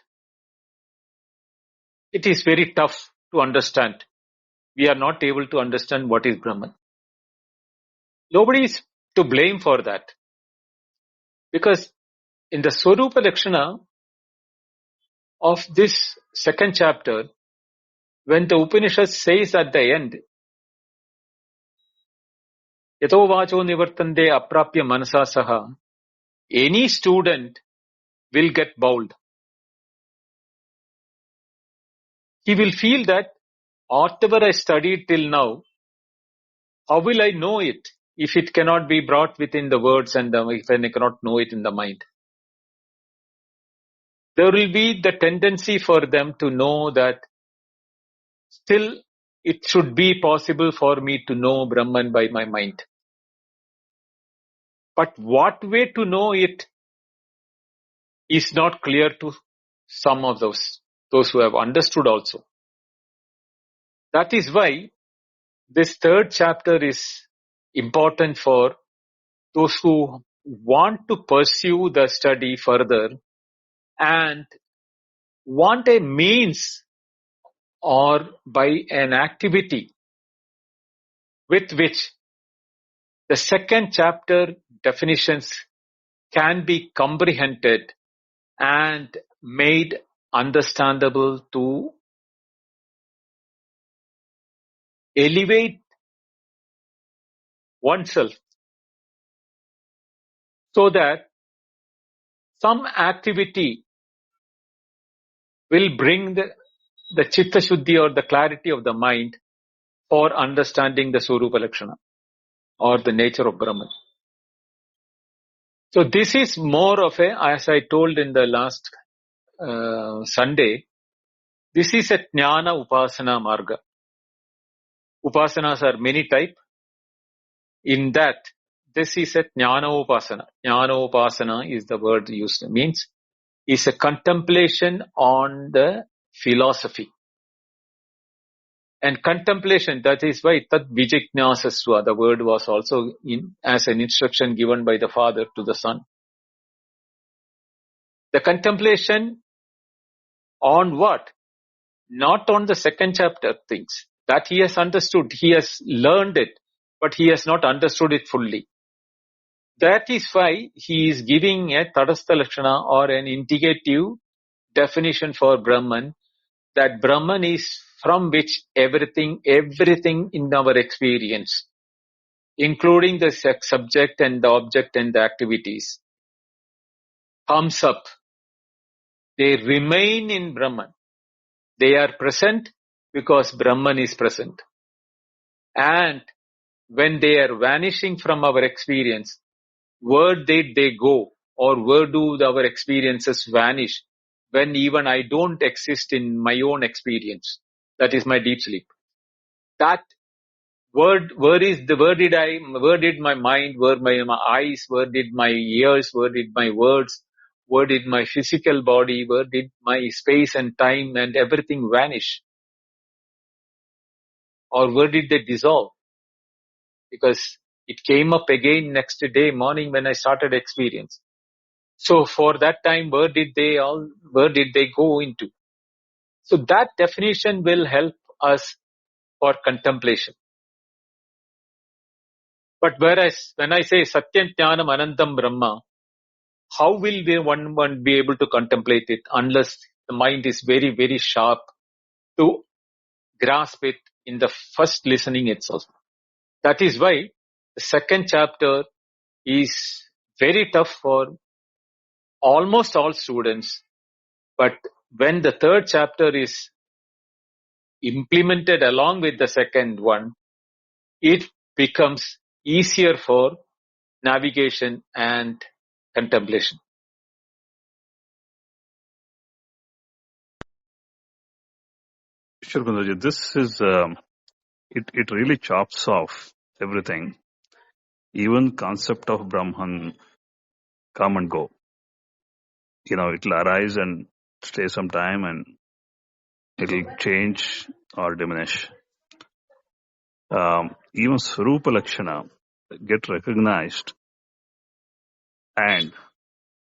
it is very tough to understand. We are not able to understand what is Brahman. Nobody is to blame for that. Because in the Swarupa Lakshana of this second chapter, when the Upanishad says at the end, Yato vacho nivartande aprapya manasa saha, any student will get bowled. He will feel that whatever I studied till now, how will I know it if it cannot be brought within the words and if I cannot know it in the mind? There will be the tendency for them to know that still it should be possible for me to know Brahman by my mind. But what way to know it is not clear to some of those who have understood also. That is why this third chapter is important for those who want to pursue the study further and want a means or by an activity with which the second chapter definitions can be comprehended and made understandable to elevate oneself, so that some activity will bring the chitta shuddhi or the clarity of the mind for understanding the Swarupa Lakshana or the nature of Brahman. So this is more of as I told in the last Sunday, this is a Jnana Upasana Marga. Upasanas are many type. In that, this is a jnana upasana. Jnana upasana is the word used. Means is a contemplation on the philosophy. And contemplation, that is why tat vijijnasasva, the word was also in as an instruction given by the father to the son. The contemplation on what? Not on the second chapter things. That he has understood, he has learned it, but he has not understood it fully. That is why he is giving a tadastha lakshana or an indicative definition for Brahman, that Brahman is from which everything in our experience, including the subject and the object and the activities, comes up. They remain in Brahman. They are present because Brahman is present. And when they are vanishing from our experience, where did they go? Or where do our experiences vanish when even I don't exist in my own experience? That is my deep sleep. That where did my mind, where my eyes, where did my ears, where did my words, where did my physical body, where did my space and time and everything vanish? Or where did they dissolve? Because it came up again next day morning when I started experience. So for that time, where did they go into? So that definition will help us for contemplation. But whereas when I say Satyam Jnanam Anantam Brahma, how will one be able to contemplate it unless the mind is very, very sharp to grasp it in the first listening itself? That is why the second chapter is very tough for almost all students. But when the third chapter is implemented along with the second one, it becomes easier for navigation and contemplation. Sure, Gundarji. This is, it really chops off everything. Even concept of Brahman come and go. It'll arise and stay some time and it'll change or diminish. Even Swarupa Lakshana get recognized and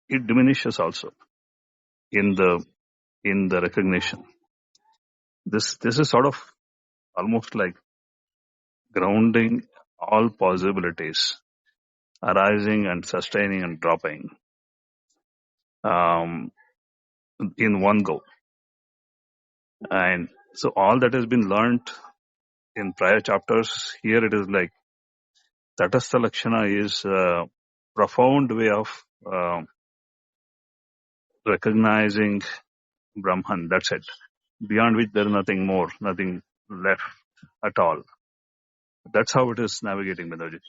it diminishes also in the recognition. This is sort of almost like grounding all possibilities, arising and sustaining and dropping in one go. And so all that has been learned in prior chapters, here it is like Tatastha Lakshana is a profound way of recognizing Brahman. That's it. Beyond which there is nothing more, nothing left at all. That's how it is navigating, Banerjee.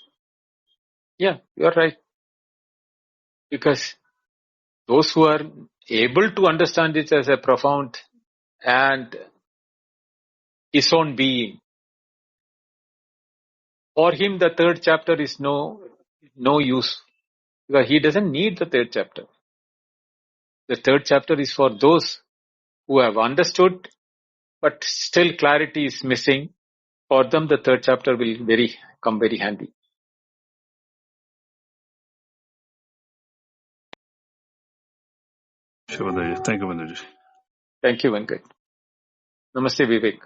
Yeah, you're right. Because those who are able to understand it as a profound and his own being, for him the third chapter is no use. Because he doesn't need the third chapter. The third chapter is for those who have understood, but still clarity is missing. For them, the third chapter will come very handy. Sure, Banerjee. Thank you, Banerjee. Thank you, Venkat. Namaste, Vivek.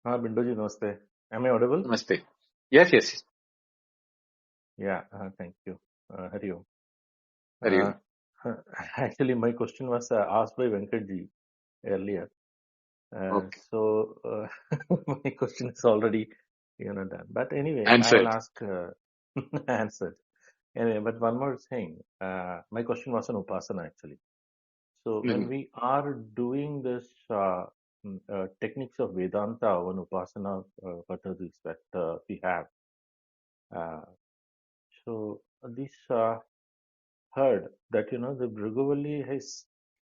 Bindoji, namaste. Am I audible? Namaste. Yes. Yeah, thank you. Hari Om. Hari Om. Actually, my question was asked by Venkatji earlier. Okay. So my question is already done. But anyway, Answered. I'll ask answered. Anyway, but one more thing. My question was on Upasana actually. So when we are doing this techniques of Vedanta on Upasana purposes that we have, so this heard that the Briguvalli has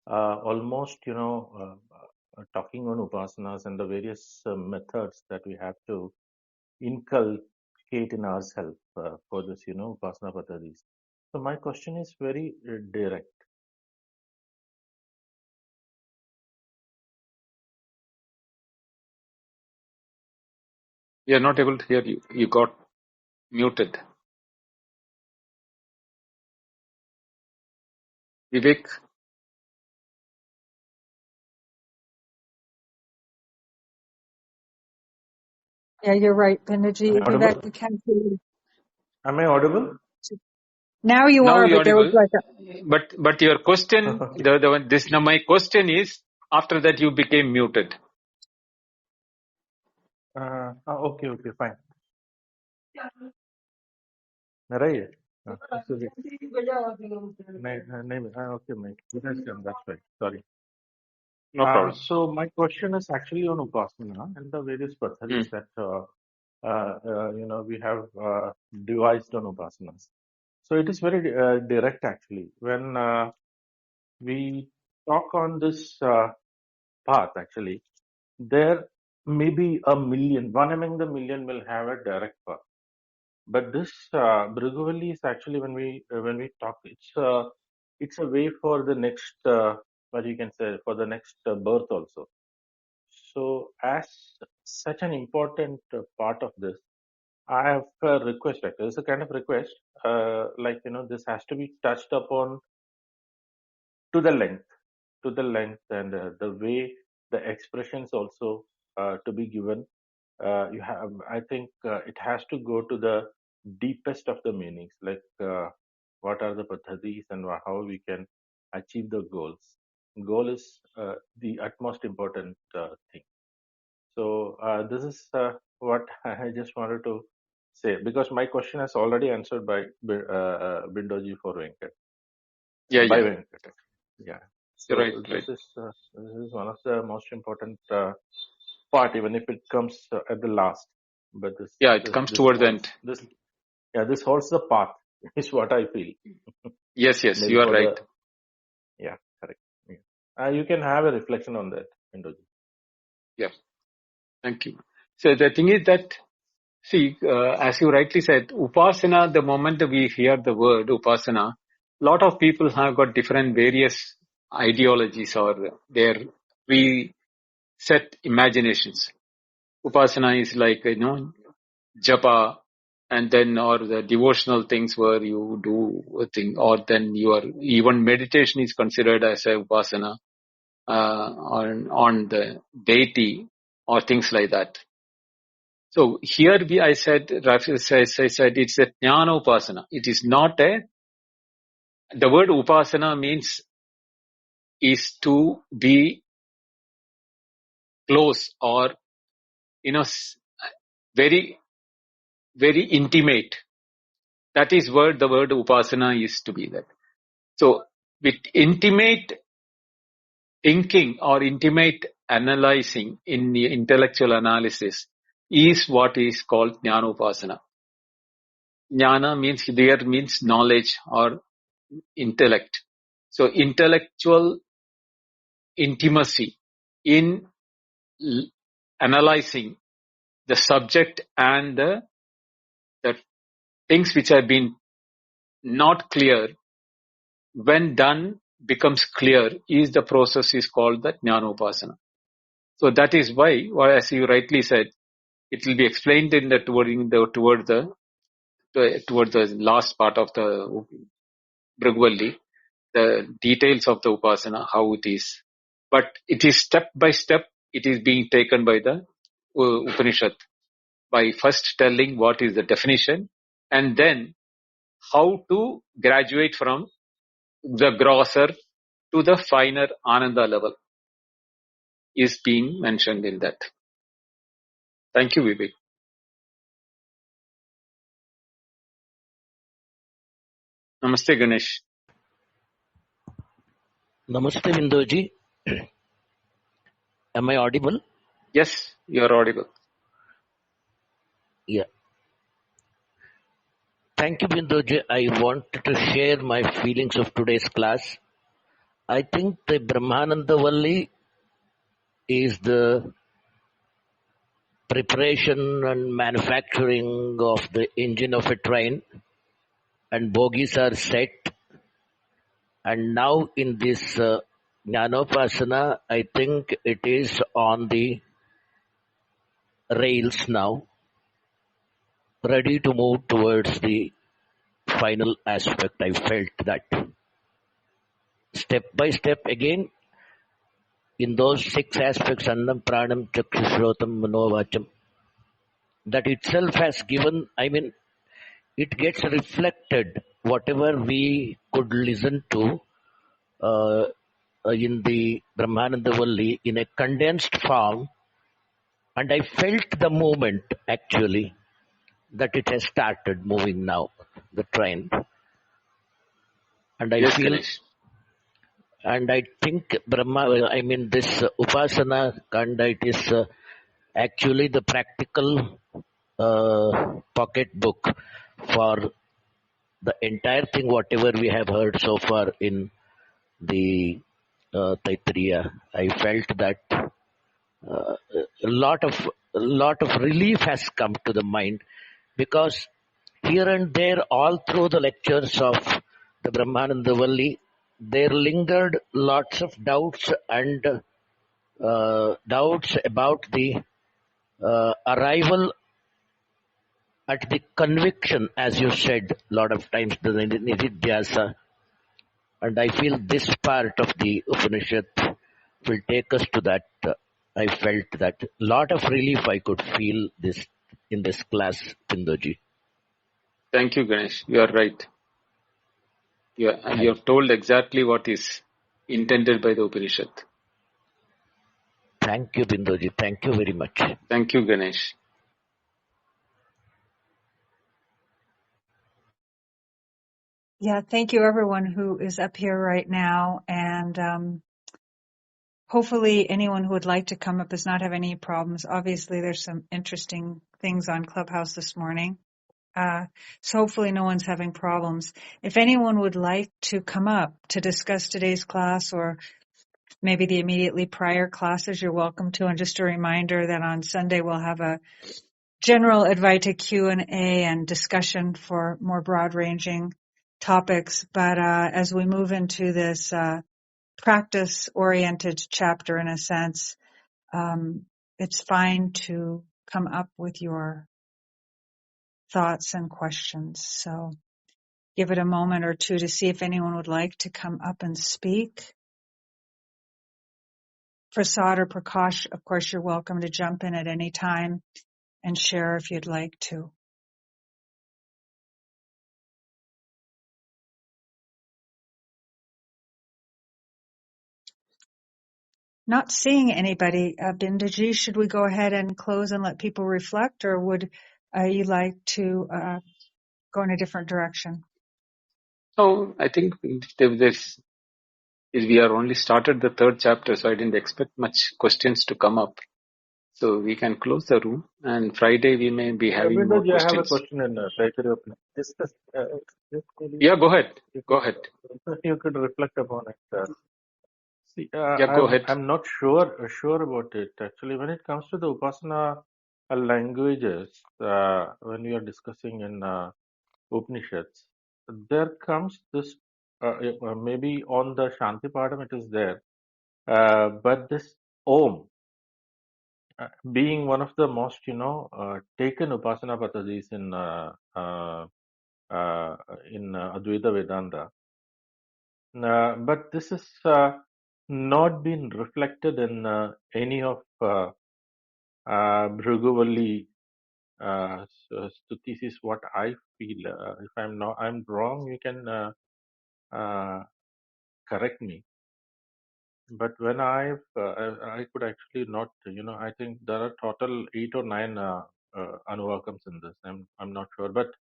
almost talking on upasanas and the various methods that we have to inculcate in ourselves for this, upasana paddhatis. So my question is very direct. We are not able to hear you. You got muted. Vivek, Yeah, you're right, Am Pindaji. I audible? Vivek, we can't hear you. Am I audible? Now you now are, you're but there was audible. like a, But your question, Okay. now my question is, after that you became muted. Okay, fine. रही है okay, mate. That's right. Sorry. No problem. So my question is actually on upasana and the various paddhatis that we have devised on upasanas. So it is very direct actually. When we talk on this path, actually, there may be a million. One among the million will have a direct path. But this Briguvalli is actually when we talk, it's a way for the next what you can say for the next birth also. So as such an important part of this, I have a request. Actually, it's a kind of request. This has to be touched upon to the length, and the way the expressions also to be given. You have, I think, it has to go to the deepest of the meanings, like what are the paddhatis and how we can achieve the goals. Goal is the utmost important thing. So this is what I just wanted to say, because my question is already answered by Bindoji for Venkat. Yeah. Venkat. Yeah. You're So right. this is one of the most important part, even if it comes at the last. But It comes toward the end. this holds the path. Is what I feel. Yes, Maybe you are right. Correct. Yeah. You can have a reflection on that, Bindoji. Yeah, thank you. So the thing is that, see, as you rightly said, upasana, the moment we hear the word upasana, a lot of people have got different various ideologies or their preset imaginations. Upasana is like, japa, and then or the devotional things where you do a thing, or then even meditation is considered as a upasana on the deity or things like that. So here I said it's a jnana upasana. It is not the word upasana means is to be close or, very, very intimate. That is where the word upasana is to be that. So with intimate thinking or intimate analyzing in the intellectual analysis is what is called jnana upasana. Jnana means knowledge or intellect. So intellectual intimacy in analyzing the subject and the things which have been not clear, when done becomes clear, is the process is called the jnana upasana. So that is why, as you rightly said, it will be explained in the toward the last part of the Briguvalli, the details of the upasana, how it is. But it is step by step, it is being taken by the Upanishad, by first telling what is the definition, and then how to graduate from the grosser to the finer Ananda level is being mentioned in that. Thank you, Vivek. Namaste, Ganesh. Namaste, Bindoji. Am I audible? Yes, you are audible. Yeah. Thank you, Bindoji. I wanted to share my feelings of today's class. I think the Brahmananda Valli is the preparation and manufacturing of the engine of a train, and bogies are set. And now in this Jnanopasana, I think it is on the rails now, ready to move towards the final aspect. I felt that step by step again in those 6 aspects, Annam, Pranam, Chakshusrotam, Manovacham, that itself has given, it gets reflected, whatever we could listen to in the Brahmanandavalli in a condensed form, and I felt the moment actually that it has started moving now, the train. And I Yes, feel, Ganesh. and I think this Upasana Kanda, it is actually the practical pocket book for the entire thing, whatever we have heard so far in the Taittareeya. I felt that a lot of relief has come to the mind, because here and there, all through the lectures of the Brahmanandavalli, there lingered lots of doubts and doubts about the arrival at the conviction, as you said a lot of times, the nididhyasa. And I feel this part of the Upanishad will take us to that. I felt that lot of relief I could feel this in this class, Pindoji. Thank you, Ganesh. You are right. You have told exactly what is intended by the Upanishad. Thank you, Bindoji. Thank you very much. Thank you, Ganesh. Yeah, thank you everyone who is up here right now. And hopefully anyone who would like to come up does not have any problems. Obviously, there's some interesting things on Clubhouse this morning. So hopefully no one's having problems. If anyone would like to come up to discuss today's class or maybe the immediately prior classes, you're welcome to. And just a reminder that on Sunday we'll have a general Advaita Q&A and discussion for more broad-ranging topics. But as we move into this practice-oriented chapter, in a sense, it's fine to come up with your thoughts and questions. So give it a moment or two to see if anyone would like to come up and speak. Prasad or Prakash, of course, you're welcome to jump in at any time and share if you'd like to. Not seeing anybody. Bindaji, should we go ahead and close and let people reflect, or would you like to go in a different direction? Oh, I think we are only started the 3rd chapter, so I didn't expect much questions to come up. So we can close the room, and Friday we may be having more Bindoji, I have a questions. question in Taittareeya Upanishad. Yeah, go ahead. Go ahead. You could reflect upon it. See, Yeah, go ahead. I'm not sure about it actually. When it comes to the Upasana languages, when we are discussing in Upanishads, there comes this maybe on the Shanti Padam it is there, but this Om being one of the most taken Upasana Paddhatis in Advaita Vedanta. But this is not been reflected in any of Briguvalli stutis is what I feel. If I'm wrong, you can correct me. But when I could actually not, I think there are total 8 or 9 anuvakams in this. I'm not sure, but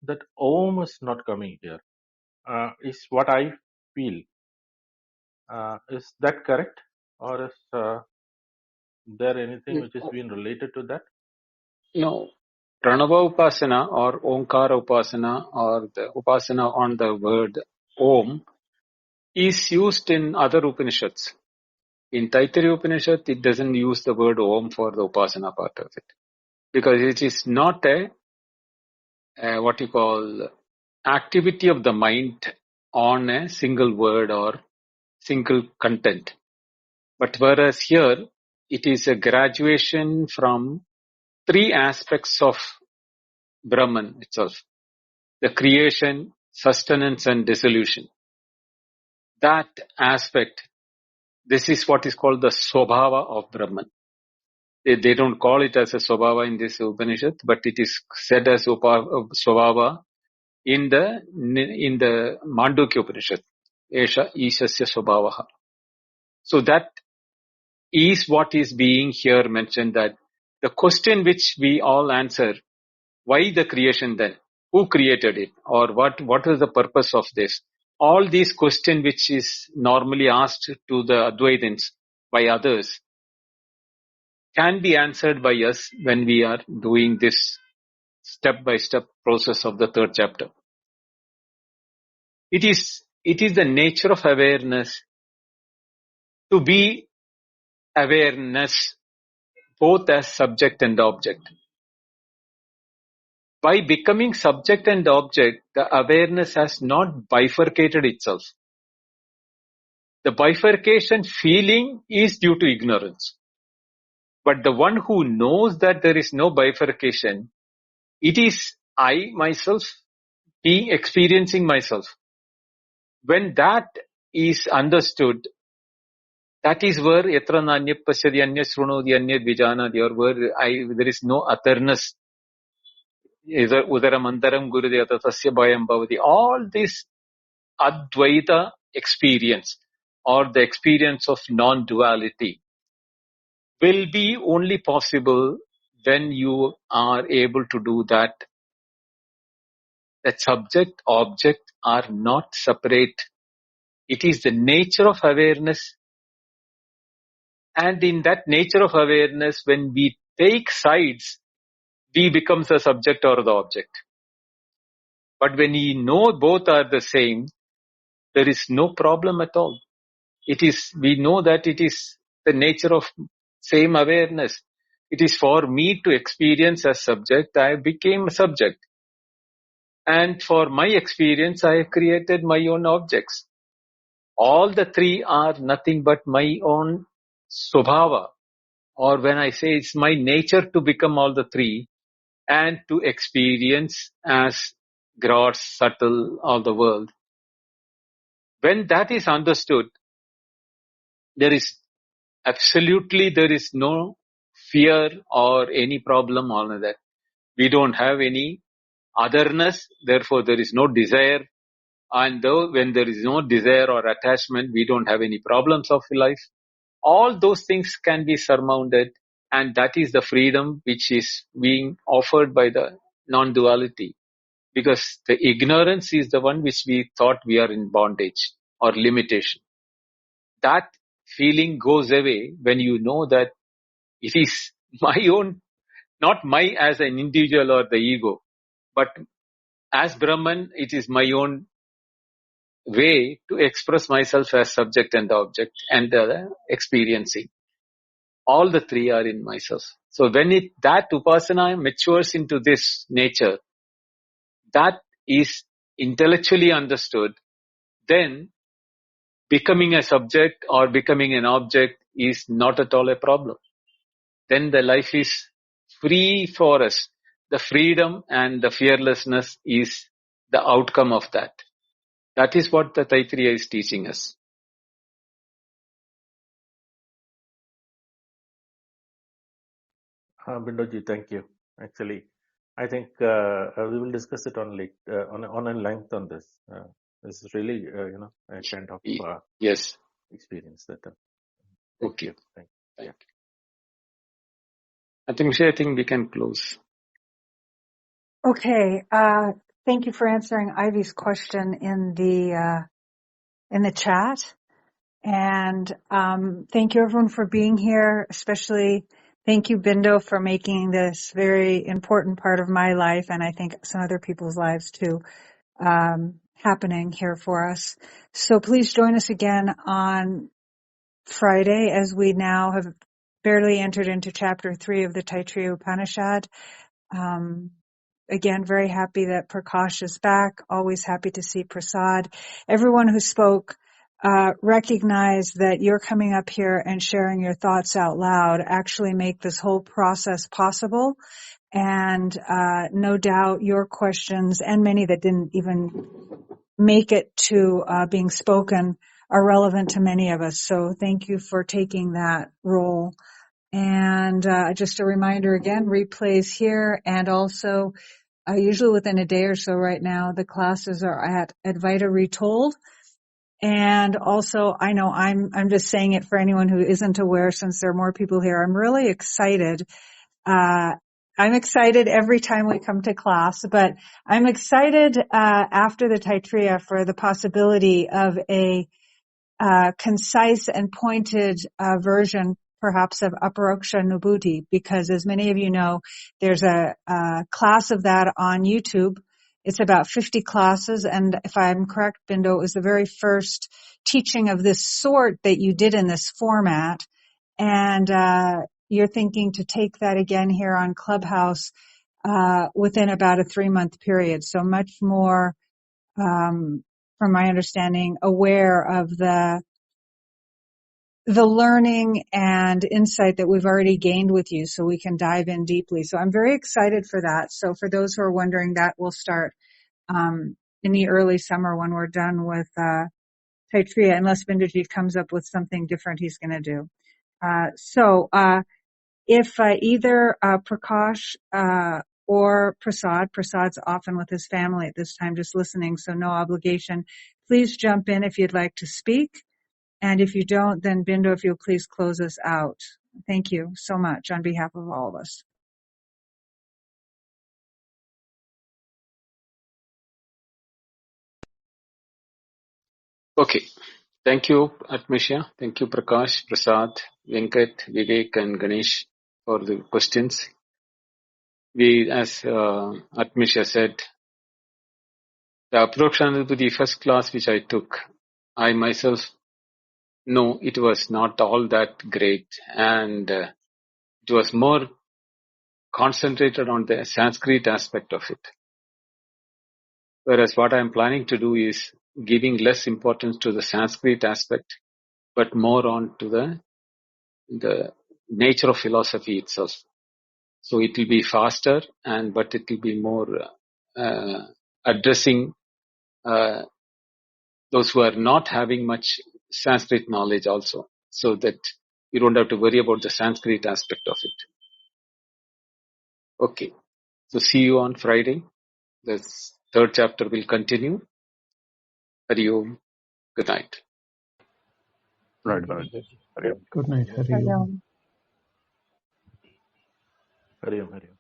that Om is not coming here. Is what I feel. Is that correct, or is there anything which is being related to that? No. Pranava Upasana or Omkara Upasana or the Upasana on the word Om is used in other Upanishads. in Taittareeya Upanishad, it doesn't use the word Om for the Upasana part of it. Because it is not a what you call activity of the mind on a single word or single content. But whereas here, it is a graduation from three aspects of Brahman itself. The creation, sustenance and dissolution. That aspect, this is what is called the Swabhava of Brahman. They don't call it as a Swabhava in this Upanishad, but it is said as Swabhava in the Mandukya Upanishad. Esha Ishasya Swabhavaha. So that is what is being here mentioned, that the question which we all answer, why the creation then? Who created it? Or what is the purpose of this? All these questions which is normally asked to the Advaitins by others can be answered by us when we are doing this step-by-step process of the third chapter. It is the nature of awareness to be awareness both as subject and object. By becoming subject and object, the awareness has not bifurcated itself. The bifurcation feeling is due to ignorance. But the one who knows that there is no bifurcation, it is I, myself, being experiencing myself. When that is understood, that is where yatra nanya pasyati anya shrunoti anya vijanati, or where there is no otherness. Udaram antaram gurudeta tasya bhayam bhavati. All this Advaita experience or the experience of non-duality will be only possible when you are able to do that. That subject, object are not separate. It is the nature of awareness. And in that nature of awareness, when we take sides, we become the subject or the object. But when we know both are the same, there is no problem at all. We know that it is the nature of same awareness. It is for me to experience as subject, I became a subject. And for my experience, I have created my own objects. All the three are nothing but my own swabhava. Or when I say it's my nature to become all the three and to experience as gross, subtle, all the world. When that is understood, there is no fear or any problem on that. We don't have any otherness, therefore there is no desire. And though when there is no desire or attachment, we don't have any problems of life. All those things can be surmounted, and that is the freedom which is being offered by the non-duality. Because the ignorance is the one which we thought we are in bondage or limitation. That feeling goes away when you know that it is my own, not my as an individual or the ego, but as Brahman, it is my own way to express myself as subject and object and experiencing. All the three are in myself. So when that upasana matures into this nature, that is intellectually understood, then becoming a subject or becoming an object is not at all a problem. Then the life is free for us. The freedom and the fearlessness is the outcome of that. That is what the Taittareeya is teaching us. Bindoji, thank you. Actually, I think we will discuss it on a length on this. This is really, a kind of yes experience that. Thank you. Thank you. I think we can close. Okay. Thank you for answering Ivy's question in the chat. And thank you everyone for being here, especially thank you, Bindo, for making this very important part of my life, and I think some other people's lives too, happening here for us. So please join us again on Friday, as we now have barely entered into chapter 3 of the Taittareeya Upanishad. Again, very happy that Prakash is back. Always happy to see Prasad. Everyone who spoke recognize that you're coming up here and sharing your thoughts out loud actually make this whole process possible. And no doubt your questions, and many that didn't even make it to being spoken, are relevant to many of us. So thank you for taking that role. And just a reminder again, replays here, and also usually within a day or so right now, the classes are at Advaita Retold. And also, I know I'm just saying it for anyone who isn't aware, since there are more people here. I'm really excited. I'm excited every time we come to class, but I'm excited after the Taittareeya for the possibility of a concise and pointed version, perhaps, of Aparoksha Nubhuti, because as many of you know, there's a class of that on YouTube. It's about 50 classes, and if I'm correct, Bindo, it was the very first teaching of this sort that you did in this format, and you're thinking to take that again here on Clubhouse within about a 3-month period. So much more, from my understanding, aware of the learning and insight that we've already gained with you, so we can dive in deeply. So I'm very excited for that. So for those who are wondering, that will start in the early summer when we're done with Taittareeya, unless Binduji comes up with something different he's going to do. So if either Prakash or Prasad's often with his family at this time, just listening, so no obligation, please jump in if you'd like to speak. And if you don't, then Bindo, if you'll please close us out. Thank you so much on behalf of all of us. Okay. Thank you, Atmisha. Thank you, Prakash, Prasad, Venkat, Vivek, and Ganesh for the questions. As Atmisha said, the approach to the first class which I took, I myself know it was not all that great, and it was more concentrated on the Sanskrit aspect of it. Whereas what I am planning to do is giving less importance to the Sanskrit aspect, but more on to the nature of philosophy itself. So it will be faster, but it will be more addressing those who are not having much Sanskrit knowledge also, so that you don't have to worry about the Sanskrit aspect of it. Okay. So see you on Friday. The third chapter will continue. Hari Om. Good night. Right. Good night. Hari Om. Hari Om, Hari Om.